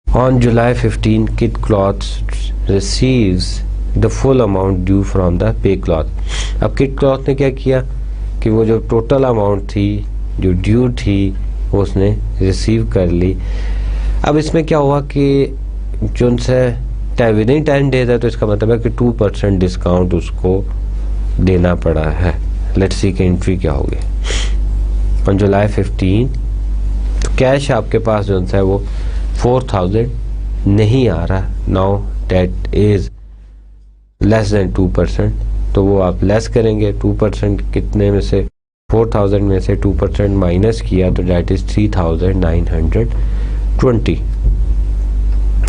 On July 15, Kid Cloths receives the full amount due from the Pay Cloth। अब Kid Cloth ने क्या किया कि वो जो टोटल अमाउंट थी जो ड्यू थी वो उसने रिसीव कर ली। अब इसमें क्या हुआ कि जो उनसे विद इन 10 डेज है, तो इसका मतलब है कि 2% डिस्काउंट उसको देना पड़ा है। लेट्स सी की एंट्री क्या होगी। ऑन जुलाई 15 तो कैश आपके पास जो है वो 4000 नहीं आ रहा, now that is less than 2%, तो वो आप लेस करेंगे 2% कितने में से 4000 में से 2% माइनस किया तो दैट इज 3920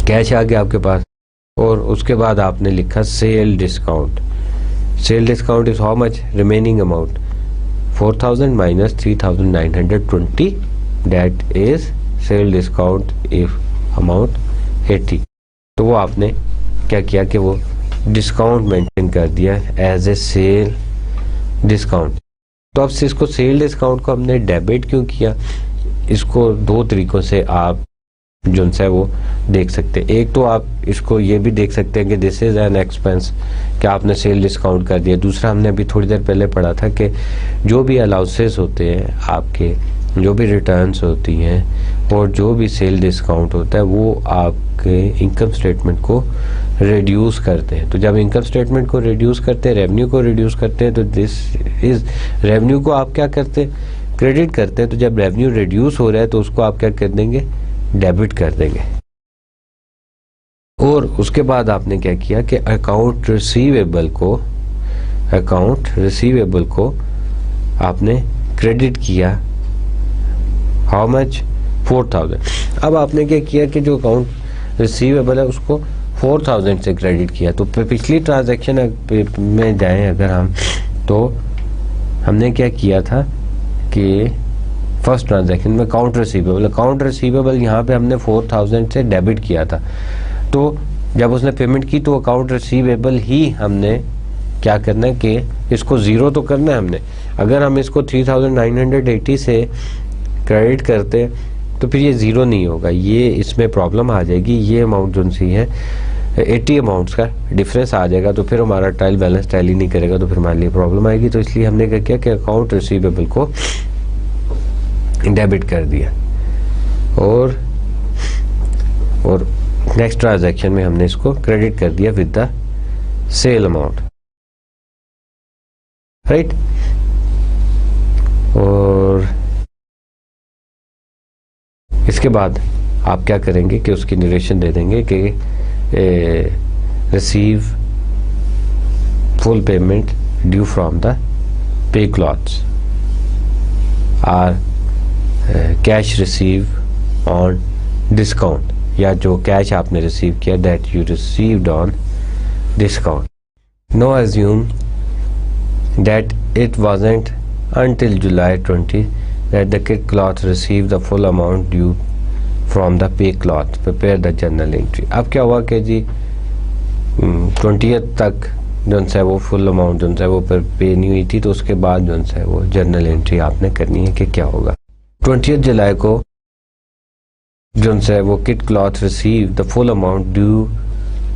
कैश आ गया आपके पास। और उसके बाद आपने लिखा sale discount is how much remaining amount 4000 minus 3920 that is sale discount if amount 80। तो वो आपने क्या किया कि वो डिस्काउंट मेंशन कर दिया एज ए सेल डिस्काउंट। तो अब से इसको सेल डिस्काउंट को हमने डेबिट क्यों किया, इसको 2 तरीकों से आप जो है वो देख सकते हैं। एक तो आप इसको ये भी देख सकते हैं कि दिस इज एन एक्सपेंस, कि आपने सेल डिस्काउंट कर दिया। दूसरा हमने अभी थोड़ी देर पहले पढ़ा था कि जो भी अलाउंसेस होते हैं आपके, जो भी रिटर्न्स होती हैं और जो भी सेल डिस्काउंट होता है वो आपके इनकम स्टेटमेंट को रिड्यूस करते हैं। तो जब इनकम स्टेटमेंट को रिड्यूस करते हैं, रेवेन्यू को रिड्यूस करते हैं, तो दिस इज रेवेन्यू को आप क्या करते हैं क्रेडिट करते हैं। तो जब रेवेन्यू रिड्यूस हो रहा है तो उसको आप क्या कर देंगे डेबिट कर देंगे। और उसके बाद आपने क्या किया कि अकाउंट रिसीवेबल को आपने क्रेडिट किया हाउ मच 4000। अब आपने क्या किया कि जो अकाउंट रिसीवेबल है उसको 4000 से क्रेडिट किया। तो पिछली ट्रांजैक्शन में जाएं अगर हम, तो हमने क्या किया था कि फर्स्ट ट्रांजैक्शन में अकाउंट रिसीवेबल यहाँ पे हमने 4000 से डेबिट किया था, तो जब उसने पेमेंट की तो अकाउंट रिसीवेबल ही हमने क्या करना है कि इसको ज़ीरो तो करना है हमने। अगर हम इसको 3980 से क्रेडिट करते तो फिर ये ज़ीरो नहीं होगा, ये इसमें प्रॉब्लम आ जाएगी, ये अमाउंट जो सी है 80 अमाउंट्स का डिफरेंस आ जाएगा, तो फिर हमारा ट्रायल बैलेंस टैली नहीं करेगा, तो फिर हमारे लिए प्रॉब्लम आएगी। तो इसलिए हमने क्या किया कि अकाउंट रिसीवेबल को डेबिट कर दिया और नेक्स्ट ट्रांजैक्शन में हमने इसको क्रेडिट कर दिया with the sale amount, right. और इसके बाद आप क्या करेंगे कि उसकी नरेशन दे देंगे कि receive full payment due from the Play Clothes or cash receive on discount, या जो कैश आपने रिसीव किया that you received on discount. No assume that it wasn't until July 20 that the kit cloth received the full amount due from the pay cloth, prepare the journal entry। अब क्या हुआ कि जी 20th तक जो है वो full amount जो है वो पर पे नहीं हुई थी, तो उसके बाद जो है वो जर्नल एंट्री आपने करनी है कि क्या होगा। 20 जुलाई को जो है वो kit cloth receive the full amount due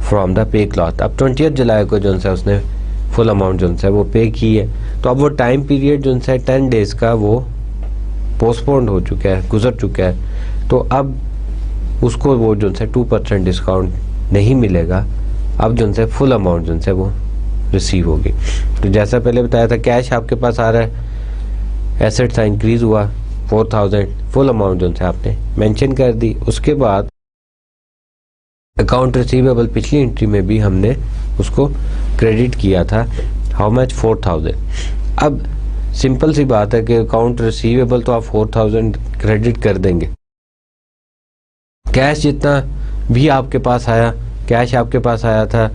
from the पे क्लॉथ। अब 20 जुलाई को जो है उसने फुल अमाउंट जो है वो पे की है, तो अब वो टाइम पीरियड जो है 10 डेज का वो पोस्टपोन्ड हो चुका है, गुजर चुका है, तो अब उसको वो जो है 2% डिस्काउंट नहीं मिलेगा, अब जो है फुल अमाउंट जो है वो रिसीव होगी। तो जैसा पहले बताया था कैश आपके पास आ रहा है, एसेट्स का इंक्रीज हुआ 4000, फुल अमाउंट जो है आपने मेंशन कर दी। उसके बाद अकाउंट रिसीवेबल पिछली एंट्री में भी हमने उसको क्रेडिट किया था, हाउ मच 4000। अब सिंपल सी बात है कि अकाउंट रिसीवेबल तो आप 4000 क्रेडिट कर देंगे, कैश जितना भी आपके पास आया, कैश आपके पास आया था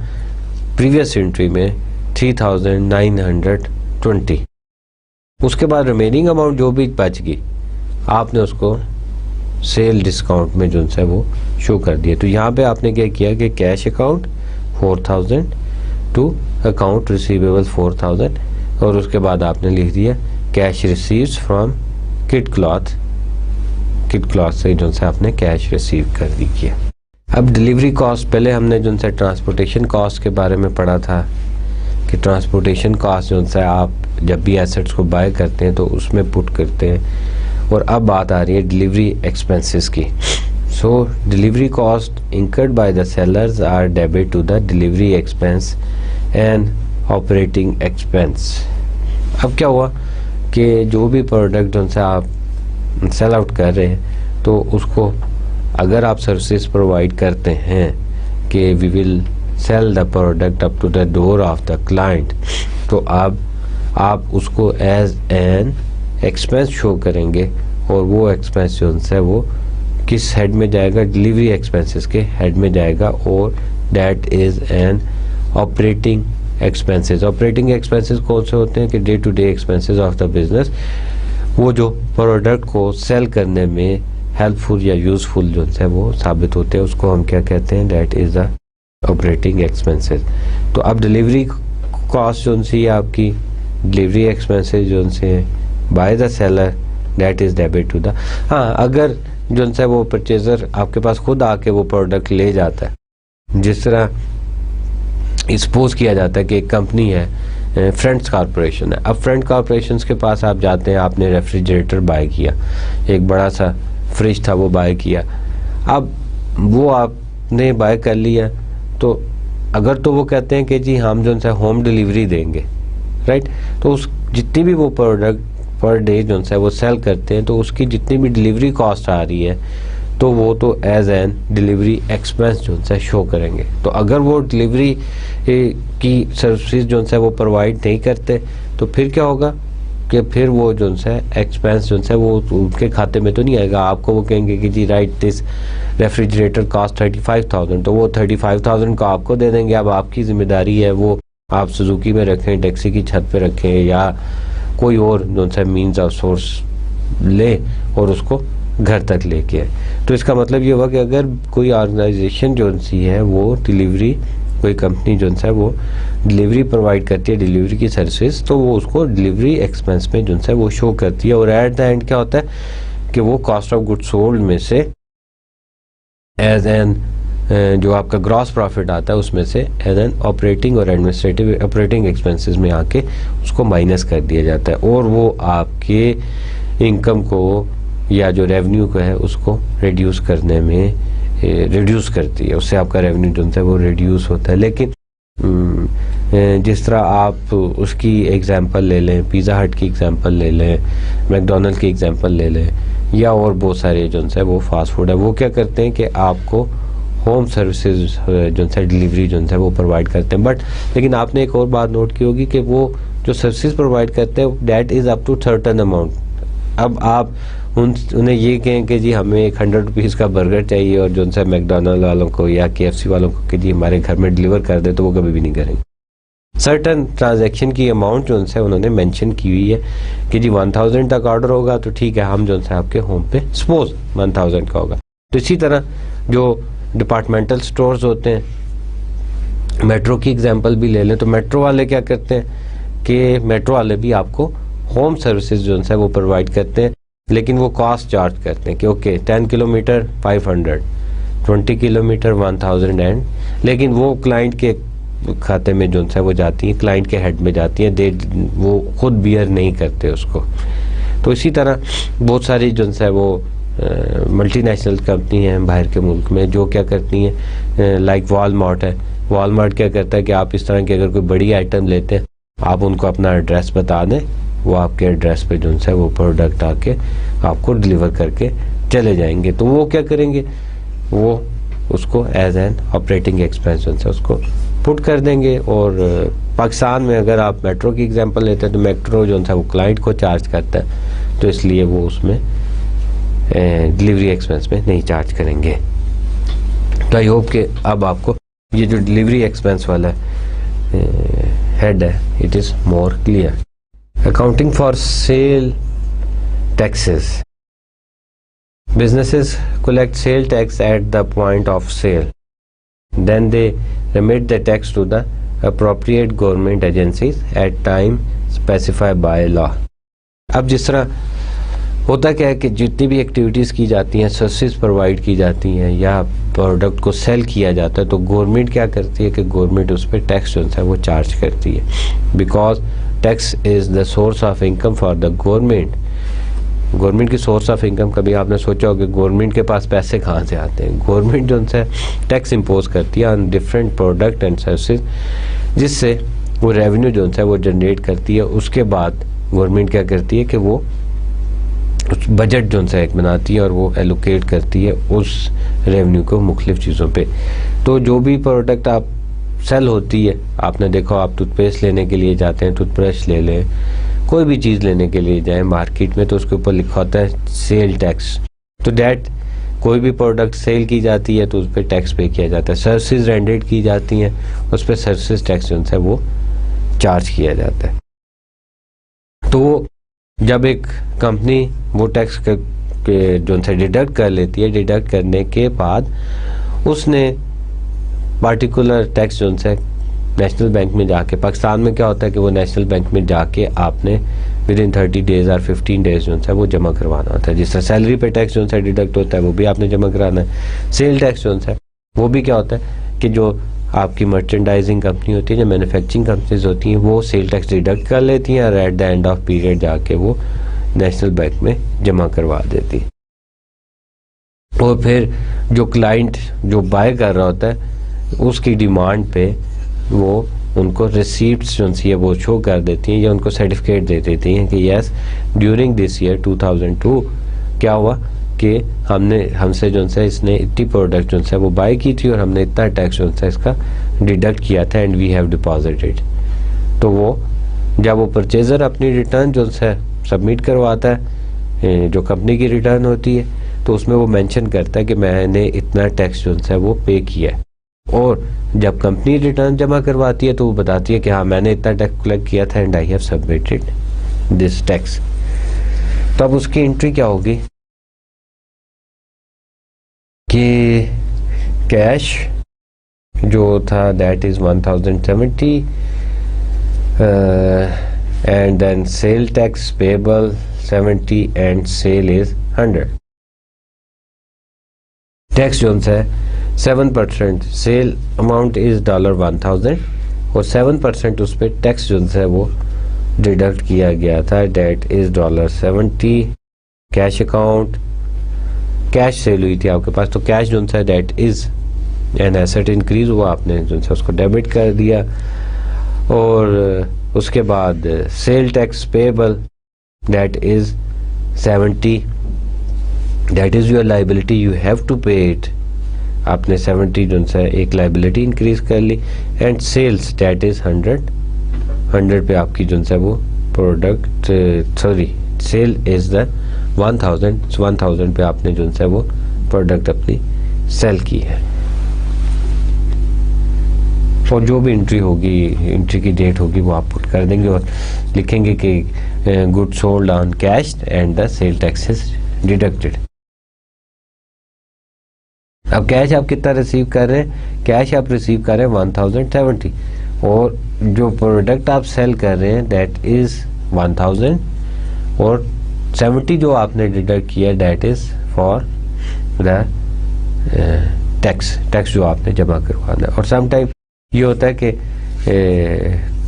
प्रीवियस एंट्री में 3920, उसके बाद रिमेनिंग अमाउंट जो भी बच गई आपने उसको सेल डिस्काउंट में जो है वो शो कर दिया। तो यहाँ पे आपने क्या किया कि cash account 4000 to account receivable 4000, और उसके बाद आपने लिख दिया cash receives from Kit Cloth से जो है आपने कैश रिसीव कर दी किया। अब डिलीवरी कॉस्ट, पहले हमने जो है ट्रांसपोर्टेशन कॉस्ट के बारे में पढ़ा था कि ट्रांसपोर्टेशन कॉस्ट जो है आप जब भी एसेट्स को बाय करते हैं तो उसमें पुट करते हैं, और अब बात आ रही है डिलीवरी एक्सपेंसेस की। So delivery cost incurred by the sellers are debit to the delivery expense and operating expense. अब क्या हुआ कि जो भी प्रोडक्ट जो है आप सेल आउट कर रहे हैं तो उसको अगर आप सर्विसेज प्रोवाइड करते हैं कि we will sell the product up to the door of the client, तो आप उसको एज एन एक्सपेंस शो करेंगे, और वो एक्सपेंस जो है वो किस हेड में जाएगा, डिलीवरी एक्सपेंसेस के हेड में जाएगा, और that is an operating expenses. Operating expenses कौन से होते हैं कि day to day expenses of the business, वो जो प्रोडक्ट को सेल करने में हेल्पफुल या यूज़फुल जो है वो साबित होते हैं, उसको हम क्या कहते हैं, that is the operating expenses. तो अब डिलीवरी कॉस्ट जो सी आपकी डिलीवरी एक्सपेंसेस जो से by the seller that is debit to the, हाँ अगर जो है वो परचेजर आपके पास खुद आके वो प्रोडक्ट ले जाता है, जिस तरह सपोज किया जाता है कि एक कंपनी है फ्रेंड्स कॉरपोरेशन है, अब फ्रेंड कॉरपोरेशन के पास आप जाते हैं, आपने रेफ्रिजरेटर बाय किया, एक बड़ा सा फ्रिज था वो बाय किया, अब वो आपने बाय कर लिया, तो अगर तो वो कहते हैं कि जी हम जो है होम डिलीवरी देंगे, राइट, तो उस जितनी भी वो प्रोडक्ट पर डे जो है वो सेल करते हैं, तो उसकी जितनी भी डिलीवरी कॉस्ट आ रही है तो वो तो एज एन डिलीवरी एक्सपेंस जो है शो करेंगे। तो अगर वो डिलीवरी की सर्विसेज जो है वो प्रोवाइड नहीं करते तो फिर क्या होगा कि फिर वो जो है एक्सपेंस जो है वो उनके खाते में तो नहीं आएगा, आपको वो कहेंगे कि जी राइट दिस रेफ्रिजरेटर कॉस्ट 35,000, तो वो 35,000 को आपको दे देंगे। अब आपकी जिम्मेदारी है वो आप सुजुकी में रखें, टैक्सी की छत पे रखें, या कोई और जो है मीन्स ऑफ सोर्स ले और उसको घर तक लेके आए। तो इसका मतलब ये हुआ कि अगर कोई ऑर्गेनाइजेशन जो सी है वो डिलीवरी, कोई कंपनी जो है वो डिलीवरी प्रोवाइड करती है, डिलीवरी की सर्विस, तो वो उसको डिलीवरी एक्सपेंस में जो है वो शो करती है। और एट द एंड क्या होता है कि वो कॉस्ट ऑफ गुड सोल्ड में से एज एन जो आपका ग्रॉस प्रॉफिट आता है उसमें से एज एन ऑपरेटिंग और एडमिनिस्ट्रेटिव ऑपरेटिंग एक्सपेंसेस में आके उसको माइनस कर दिया जाता है, और वो आपके इनकम को या जो रेवेन्यू को है उसको रिड्यूस करने में रिड्यूस करती है। उससे आपका रेवेन्यू जो है वो रिड्यूस होता है। लेकिन जिस तरह आप उसकी एग्जांपल ले लें, पिज़्ज़ा हट की एग्जांपल ले लें, मैकडोनल्ड की एग्जांपल ले लें, या और बहुत सारे जो है वो फास्ट फूड है, वो क्या करते हैं कि आपको होम सर्विसेज जो है डिलीवरी जो है वो प्रोवाइड करते हैं। लेकिन आपने एक और बात नोट की होगी कि वो जो सर्विसेज प्रोवाइड करते हैं that is up to certain amount. अब आप उन्हें ये कहें कि जी हमें 100 रुपीज़ का बर्गर चाहिए और जो है मैकडोनल्ड वालों को या KFC वालों को कि जी हमारे घर में डिलीवर कर दे, तो वो कभी भी नहीं करेंगे। सर्टन ट्रांजैक्शन की अमाउंट जो है उन्होंने मेंशन की हुई है कि जी 1000 तक ऑर्डर होगा तो ठीक है, हम जो है आपके होम पे सपोज 1000 का होगा। तो इसी तरह जो डिपार्टमेंटल स्टोर्स होते हैं, मेट्रो की एग्जांपल भी ले लें, तो मेट्रो वाले क्या करते हैं कि मेट्रो वाले भी आपको होम सर्विसेज जो है वो प्रोवाइड करते हैं, लेकिन वो कॉस्ट चार्ज करते हैं कि ओके 10 किलोमीटर 500, 20 किलोमीटर 1000 एंड, लेकिन वो क्लाइंट के खाते में जो है वो जाती है, क्लाइंट के हेड में जाती है, वो खुद बियर नहीं करते उसको। तो इसी तरह बहुत सारी जो है वो मल्टीनेशनल कंपनी हैं बाहर के मुल्क में जो क्या करती हैं, लाइक वॉलमार्ट है। वॉलमार्ट क्या करता है कि आप इस तरह की अगर कोई बड़ी आइटम लेते हैं, आप उनको अपना एड्रेस बता दें, वो आपके एड्रेस पे जो है वो प्रोडक्ट आके आपको डिलीवर करके चले जाएंगे। तो वो क्या करेंगे, वो उसको एज एन ऑपरेटिंग एक्सपेंस जो है उसको पुट कर देंगे। और पाकिस्तान में अगर आप मेट्रो की एग्जांपल लेते हैं तो मेट्रो जो है वो क्लाइंट को चार्ज करता है, तो इसलिए वो उसमें डिलीवरी एक्सपेंस में नहीं चार्ज करेंगे। तो आई होप कि अब आपको ये जो डिलीवरी एक्सपेंस वाला हेड है it is more clear. Accounting for sale taxes. Businesses collect sale tax at the point of sale. Then they remit the tax to the appropriate government agencies at time specified by law. अब जिस तरह होता क्या है कि जितनी भी activities की जाती हैं, सर्विसेज प्रोवाइड की जाती हैं या प्रोडक्ट को सेल किया जाता है, तो गवर्नमेंट क्या करती है कि गवर्नमेंट उस पर टैक्स जो है वो चार्ज करती है। Because tax is the source of income for the government. Government की सोर्स ऑफ इनकम, कभी आपने सोचा हो कि गवर्नमेंट के पास पैसे कहाँ से आते हैं? गवर्नमेंट जो है टैक्स इम्पोज करती है on different product and services, जिससे वो रेवेन्यू जो है वो जनरेट करती है। उसके बाद गवर्नमेंट क्या करती है कि वो उस बजट जो है एक बनाती है और वो एलोकेट करती है उस रेवेन्यू को मुख्तलिफ चीज़ों पे। तो जो भी प्रोडक्ट आप सेल होती है, आपने देखो आप टूथपेस्ट लेने के लिए जाते हैं, टूथब्रश ले लें, कोई भी चीज़ लेने के लिए जाएं मार्केट में, तो उसके ऊपर लिखा होता है सेल टैक्स। तो डैट कोई भी प्रोडक्ट सेल की जाती है तो उस पर टैक्स पे किया जाता है। सर्विसेज रेंडेड की जाती हैं, उस पर सर्विसेज टैक्स जो है वो चार्ज किया जाता है। तो जब एक कंपनी वो टैक्स के जो है डिडक्ट कर लेती है, डिडक्ट करने के बाद उसने पार्टिकुलर टैक्स जो है नेशनल बैंक में जाके, पाकिस्तान में क्या होता है कि वो नेशनल बैंक में जाके आपने विद इन 30 डेज और 15 डेज जो है वो जमा करवाना होता है। जिस तरह सैलरी पे टैक्स जो है डिडक्ट होता है वो भी आपने जमा कराना है। सेल टैक्स जो है वो भी क्या होता है कि जो आपकी मर्चेंडाइजिंग कंपनी होती है, जो मैन्युफैक्चरिंग कंपनीज होती हैं, वो सेल टैक्स डिडक्ट कर लेती हैं और eight the end of period जाके वो नेशनल बैंक में जमा करवा देती है। और फिर जो क्लाइंट जो बाय कर रहा होता है उसकी डिमांड पे वो उनको रिसीप्ट्स जो है वो शो कर देती हैं या उनको सर्टिफिकेट दे देती हैं कि यस ड्यूरिंग दिस ईयर 2002 क्या हुआ कि हमसे जो है इसने इतनी प्रोडक्ट जो है वो बाय की थी और हमने इतना टैक्स जो है इसका डिडक्ट किया था एंड वी हैव डिपॉजिटेड। तो वो जब वो परचेज़र अपनी रिटर्न जो है सबमिट करवाता है, जो कंपनी की रिटर्न होती है, तो उसमें वो मेंशन करता है कि मैंने इतना टैक्स जो है वो पे किया है। और जब कंपनी रिटर्न जमा करवाती है तो वो बताती है कि हाँ मैंने इतना टैक्स कलेक्ट किया था and I have submitted this tax. तब उसकी एंट्री क्या होगी कि कैश जो था that is 1070 and then sale tax payable 70 and sale is 100। Tax जो है 7%, सेल अमाउंट इज $1000 और 7% उस पर टैक्स जो है वो डिडक्ट किया गया था, debt is $70। Cash account, cash sale हुई थी आपके पास, तो कैश जो है debt is an asset increase हुआ, आपने जो है उसको डेबिट कर दिया। और उसके बाद sale tax payable that is 70, that is your liability, you have to pay it, आपने 70 जो है एक लाइबिलिटी इंक्रीज कर ली। एंड सेल्स दैट इज 100 पे आपकी जो है वो product, sorry sale is the 1000 पे आपने जो है वो प्रोडक्ट अपनी सेल की है। और जो भी एंट्री होगी, एंट्री की डेट होगी वो आप पुट कर देंगे और लिखेंगे कि good sold on cash and the sale tax is deducted. अब कैश आप कितना रिसीव कर रहे हैं, कैश आप रिसीव कर रहे हैं 1070 और जो प्रोडक्ट आप सेल कर रहे हैं दैट इज 1000 और 70 जो आपने डिडक्ट किया that is for the tax जो आपने जमा करवाना है। और समटाइम ये होता है कि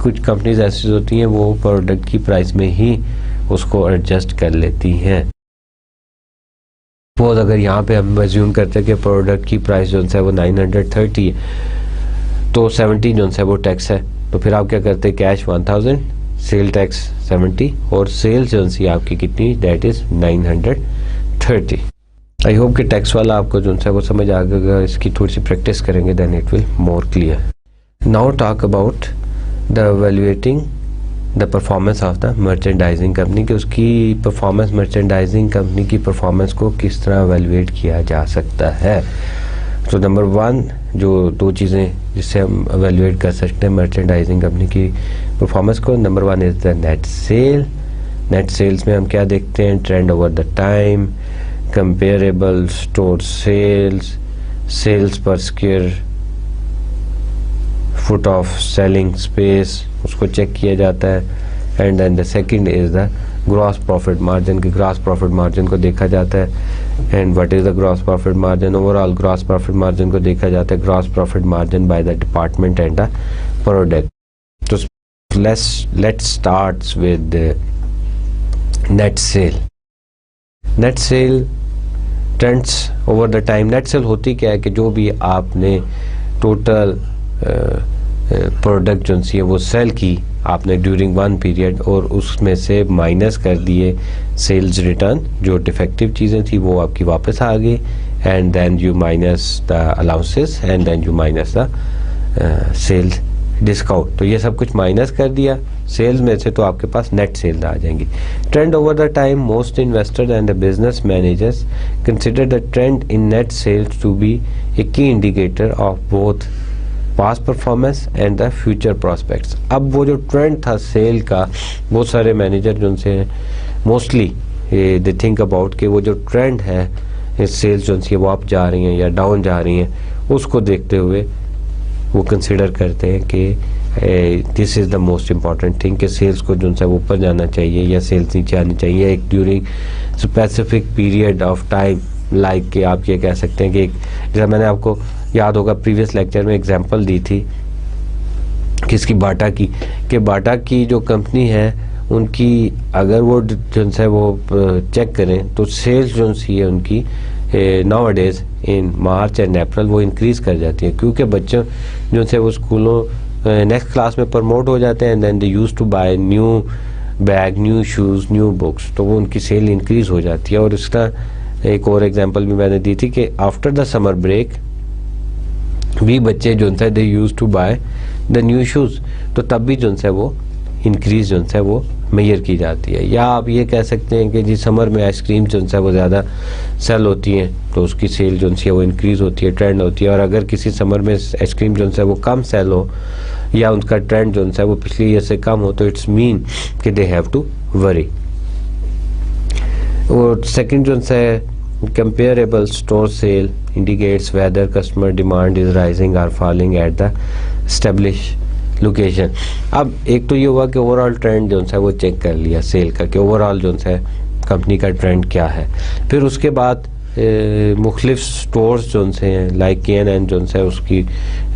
कुछ कंपनीज ऐसी होती हैं वो प्रोडक्ट की प्राइस में ही उसको एडजस्ट कर लेती हैं। सपोज अगर यहाँ पे हम एज्यूम करते हैं कि प्रोडक्ट की प्राइस जो है वो 930 है तो 70 जो है वो टैक्स है, तो फिर आप क्या करते हैं कैश 1000, सेल टैक्स 70 और सेल्स जो है आपकी कितनी दैट इज 930। आई होप कि टैक्स वाला आपको जो है वो समझ आ गया, इसकी थोड़ी सी प्रैक्टिस करेंगे then it will more clear. Now talk about the evaluating the performance of the merchandising company, कि उसकी परफॉर्मेंस, मर्चेंडाइजिंग कंपनी की परफॉर्मेंस को किस तरह एवेल्युएट किया जा सकता है। तो नंबर 1 जो 2 चीज़ें जिससे हम एवेल्युएट कर सकते हैं मर्चेंडाइजिंग कंपनी की परफॉर्मेंस को, number 1 is the net sale. Net sales में हम क्या देखते हैं, trend over the time, comparable store sales, sales per square foot of selling space, उसको चेक किया जाता है। And then the second is the gross profit margin, की ग्रॉस प्रॉफिट मार्जिन को देखा जाता है। And what is the gross profit margin, overall gross profit margin को देखा जाता है, gross profit margin by the department and the product. तो let's start with net sale. Net sale trends over the time. Net sale होती क्या है कि जो भी आपने टोटल प्रोडक्ट जो है वो सेल की आपने ड्यूरिंग 1 पीरियड और उसमें से माइनस कर दिए सेल्स रिटर्न, जो डिफेक्टिव चीज़ें थी वो आपकी वापस आ गई, and then you minus the allowances and then you minus the sales discount. तो ये सब कुछ माइनस कर दिया सेल्स में से, तो आपके पास नेट सेल्स आ जाएंगी। Trend over the time, most investors and the business managers consider the trend in net sales to be a key indicator of both past performance and the future prospects. अब वो जो trend था cell का, बहुत सारे manager जो उनसे mostly they think about कि वो जो ट्रेंड है सेल्स जो है वो अप जा रही हैं या डाउन जा रही हैं, उसको देखते हुए वो कंसिडर करते हैं कि this is the most important thing कि सेल्स को जो है वो ऊपर जाना चाहिए या सेल्स नीचे आनी चाहिए एक during specific period of time. Like कि आप ये कह सकते हैं कि जैसा मैंने आपको याद होगा प्रीवियस लेक्चर में एग्जांपल दी थी किसकी, बाटा की, कि बाटा की जो कंपनी है उनकी अगर वो जो है वो चेक करें तो सेल्स जो है उनकी now days in March and April वो इंक्रीज़ कर जाती है, क्योंकि बच्चों जो है वो स्कूलों नेक्स्ट क्लास में प्रमोट हो जाते हैं and then they use to buy new bag, new shoes, new books, तो वो उनकी सेल इंक्रीज़ हो जाती है। और इसका एक और एग्जांपल भी मैंने दी थी कि आफ्टर द समर ब्रेक भी बच्चे जो है they use to buy the new shoes, तो तब भी जो है वो इंक्रीज जो है वो मेजर की जाती है। या आप ये कह सकते हैं कि जी समर में आइसक्रीम जो है वो ज़्यादा सेल होती हैं तो उसकी सेल जो है वो इंक्रीज़ होती है, ट्रेंड होती है। और अगर किसी समर में आइसक्रीम जो है वो कम सेल हो या उनका ट्रेंड जो है वो पिछले ईयर से कम हो तो इट्स मीन कि दे हैव टू वरी। और सेकंड जो है comparable store sale indicates whether customer demand is rising और falling at the establish location. अब एक तो ये हुआ कि ओवरऑल ट्रेंड जो है वो चेक कर लिया सेल का कि ओवरऑल जो है कंपनी का ट्रेंड क्या है। फिर उसके बाद मुख्तलिफ स्टोर्स जो से हैं लाइक KNN जो है उसकी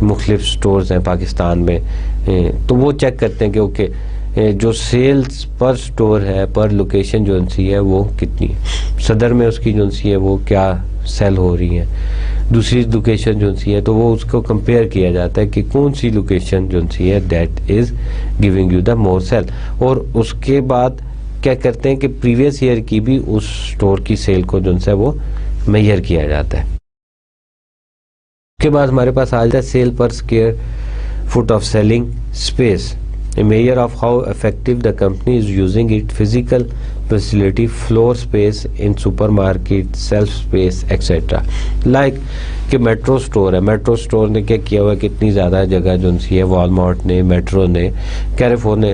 मुख्तलिफ स्टोर्स हैं पाकिस्तान में, तो वो चेक करते हैं कि ओके जो सेल्स पर स्टोर है पर लोकेशन जो सी है वो कितनी है। सदर में उसकी जो सी है वो क्या सेल हो रही है, दूसरी लोकेशन जो सी है तो वो उसको कंपेयर किया जाता है कि कौन सी लोकेशन जो सी है that is giving you the more sale. और उसके बाद क्या करते हैं कि प्रीवियस ईयर की भी उस स्टोर की सेल को जो है वो मेजर किया जाता है। उसके बाद हमारे पास आ जाता है सेल पर square foot of selling space, a measure of how effective the company is using its physical facility, floor space in supermarket, shelf space etc. like कि मेट्रो स्टोर है, मेट्रो स्टोर ने क्या किया हुआ, कितनी ज़्यादा जगह जो सी है वॉलमार्ट ने, मेट्रो ने, कैरेफोर ने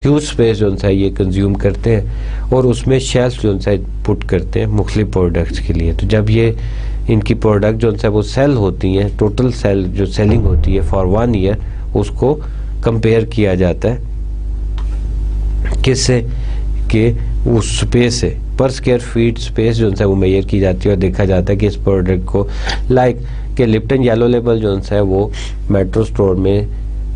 ह्यूज स्पेस जो है ये कंज्यूम करते हैं और उसमें शेल्फ जो है पुट करते हैं मुख्तलिफ प्रोडक्ट्स के लिए। तो जब ये इनकी प्रोडक्ट जो है वो सेल होती हैं, टोटल सेल जो सेलिंग होती है फॉर 1 ईयर, उसको कंपेयर किया जाता है किससे कि उस स्पेस से पर स्क्वायर फीट स्पेस जो है वो मेजर की जाती है और देखा जाता है कि इस प्रोडक्ट को लाइक कि लिप्टन येलो लेबल जो है वो मेट्रो स्टोर में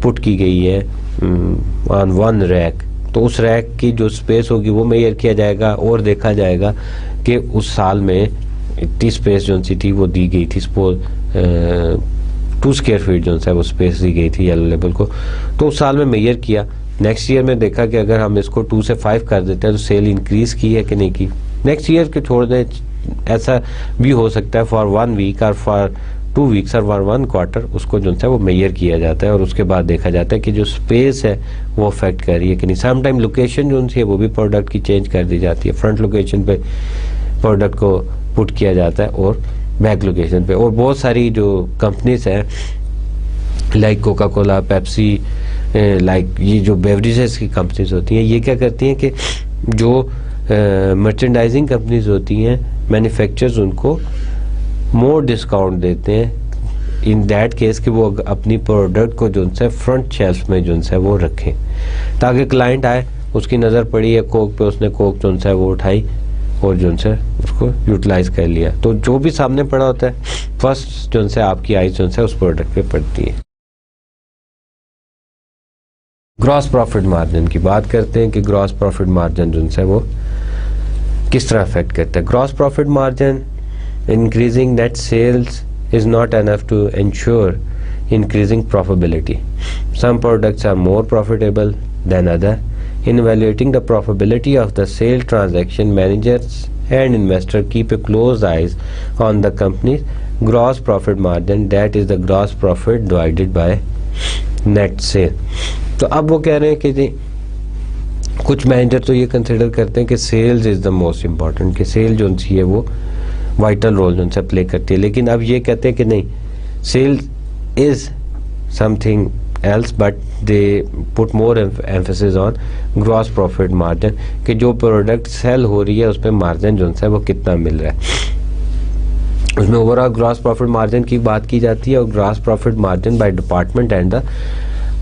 पुट की गई है ऑन 1 रैक, तो उस रैक की जो स्पेस होगी वो मेजर किया जाएगा और देखा जाएगा कि उस साल में इतनी स्पेस जो सी थी वो दी गई थी। सपोज 2 स्क्वायर फीट जो है वो स्पेस दी गई थी येलो लेबल को, तो उस साल में मेजर किया। नेक्स्ट ईयर में देखा कि अगर हम इसको 2 से 5 कर देते हैं तो सेल इंक्रीज की है कि नहीं की। नेक्स्ट ईयर के छोड़ दें, ऐसा भी हो सकता है फॉर 1 वीक और फॉर 2 वीक्स और फॉर 1 क्वार्टर, उसको जो है वो मेजर किया जाता है और उसके बाद देखा जाता है कि जो स्पेस है वो अफेक्ट कर रही है कि नहीं। सम टाइम लोकेशन जो है वो भी प्रोडक्ट की चेंज कर दी जाती है, फ्रंट लोकेशन पे प्रोडक्ट को पुट किया जाता है और बैक लोकेशन पे। और बहुत सारी जो कंपनीज हैं like Coca Cola, Pepsi, like ये जो बेवरेजेस की कंपनीज होती हैं, ये क्या करती हैं कि जो मर्चेंडाइजिंग कंपनीज होती हैं, मैन्युफैक्चरर्स उनको मोर डिस्काउंट देते हैं इन दैट केस कि वो अपनी प्रोडक्ट को जो है फ्रंट शेल्फ में जो है वो रखें, ताकि क्लाइंट आए, उसकी नज़र पड़ी है कोक पे, उसने कोक जो है वो उठाई और जो है उसको यूटिलाइज कर लिया। तो जो भी सामने पड़ा होता है फर्स्ट जो है आपकी आइज जो है उस प्रोडक्ट पे पड़ती है। ग्रॉस प्रॉफिट मार्जिन की बात करते हैं कि ग्रॉस प्रॉफिट मार्जिन जो है वो किस तरह अफेक्ट करता है। Gross profit margin increasing net sales is not enough to ensure increasing profitability. Some products are more profitable than other. In evaluating the profitability of the sale transaction, managers and investors keep a close eyes on the company's gross profit margin, that is the gross profit divided by net sale. तो अब वो कह रहे हैं कि जी कुछ manager तो ये कंसिडर करते हैं कि sales is the most important, कि सेल जो सी है वो वाइटल रोल जो है प्ले करती है, लेकिन अब ये कहते हैं कि नहीं, sales is something else but they put more emphasis on gross profit margin, कि जो प्रोडक्ट सेल हो रही है उस पर मार्जिन जो है वो कितना मिल रहा है। उसमें ओवरऑल ग्रॉस प्रॉफिट मार्जिन की बात की जाती है और gross profit margin by department and the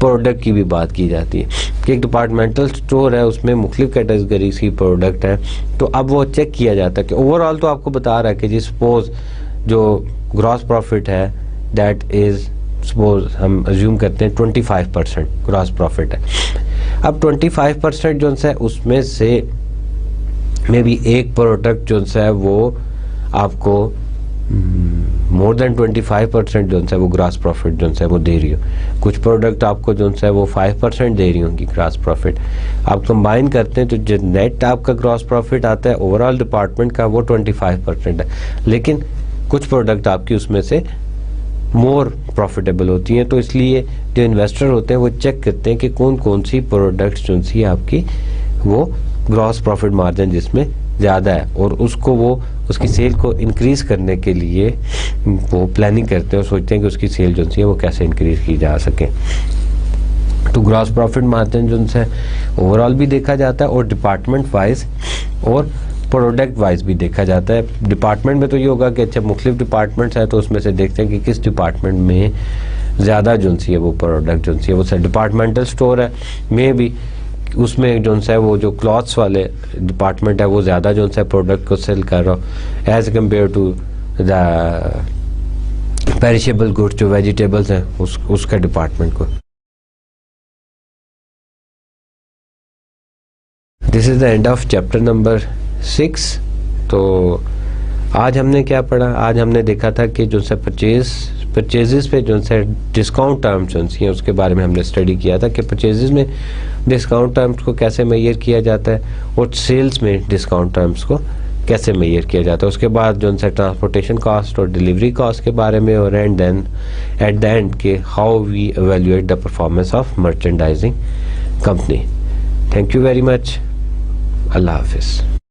product की भी बात की जाती है कि एक डिपार्टमेंटल स्टोर है, उसमें मुख्तलिफ कैटेगरीज की प्रोडक्ट है, तो अब वो चेक किया जाता है कि ओवरऑल तो आपको बता रहा है कि जी सपोज जो ग्रॉस प्रॉफिट है दैट इज़ सपोज हम अज्यूम करते हैं 25% ग्रॉस प्रॉफिट है। अब 25% जो है उसमें से मे बी एक प्रोडक्ट जो है वो आपको मोर देन 25% जो है वो ग्रॉस प्रॉफिट जो है वो दे रही हो, कुछ प्रोडक्ट आपको जो है वो 5% दे रही होंगी ग्रॉस प्रॉफिट। आप कंबाइन करते हैं तो जो नेट आपका ग्रॉस प्रॉफिट आता है ओवरऑल डिपार्टमेंट का वो 25% है, लेकिन कुछ प्रोडक्ट आपकी उसमें से मोर प्रॉफिटेबल होती हैं। तो इसलिए जो इन्वेस्टर होते हैं वो चेक करते हैं कि कौन कौन सी प्रोडक्ट्स जो सी आपकी वो ग्रॉस प्रॉफिट मार्जिन जिसमें ज़्यादा है और उसको वो उसकी सेल को इंक्रीज़ करने के लिए वो प्लानिंग करते हैं और सोचते हैं कि उसकी सेल जो है वो कैसे इंक्रीज़ की जा सके। तो ग्रॉस प्रॉफिट मार्जिन जो है ओवरऑल भी देखा जाता है और डिपार्टमेंट वाइज और प्रोडक्ट वाइज भी देखा जाता है। डिपार्टमेंट में तो ये होगा कि अच्छा मुख्तलिफ डिपार्टमेंट्स हैं तो उसमें से देखते हैं कि किस डिपार्टमेंट में ज़्यादा जो सी है वो प्रोडक्ट जो सी है वो डिपार्टमेंटल स्टोर है में भी उसमें जो सा है वो जो क्लॉथ्स वाले डिपार्टमेंट है वो ज़्यादा जो सा प्रोडक्ट को सेल कर रहा हो as compare to the perishable goods जो वेजिटेबल्स हैं उसका डिपार्टमेंट को। This is the end of chapter number 6। तो आज हमने क्या पढ़ा? आज हमने देखा था कि जो सा परचेजेस पे जो सा डिस्काउंट टर्म्स जो हैं उसके बारे में हमने स्टडी किया था कि परचेजेस में डिस्काउंट टर्म्स को कैसे मेजर किया जाता है और सेल्स में डिस्काउंट टर्म्स को कैसे मेजर किया जाता है। उसके बाद जो सा ट्रांसपोर्टेशन कॉस्ट और डिलीवरी कॉस्ट के बारे में, और and then at the end के how we evaluate the performance of merchandising company. Thank you very much. अल्लाह हाफिज़।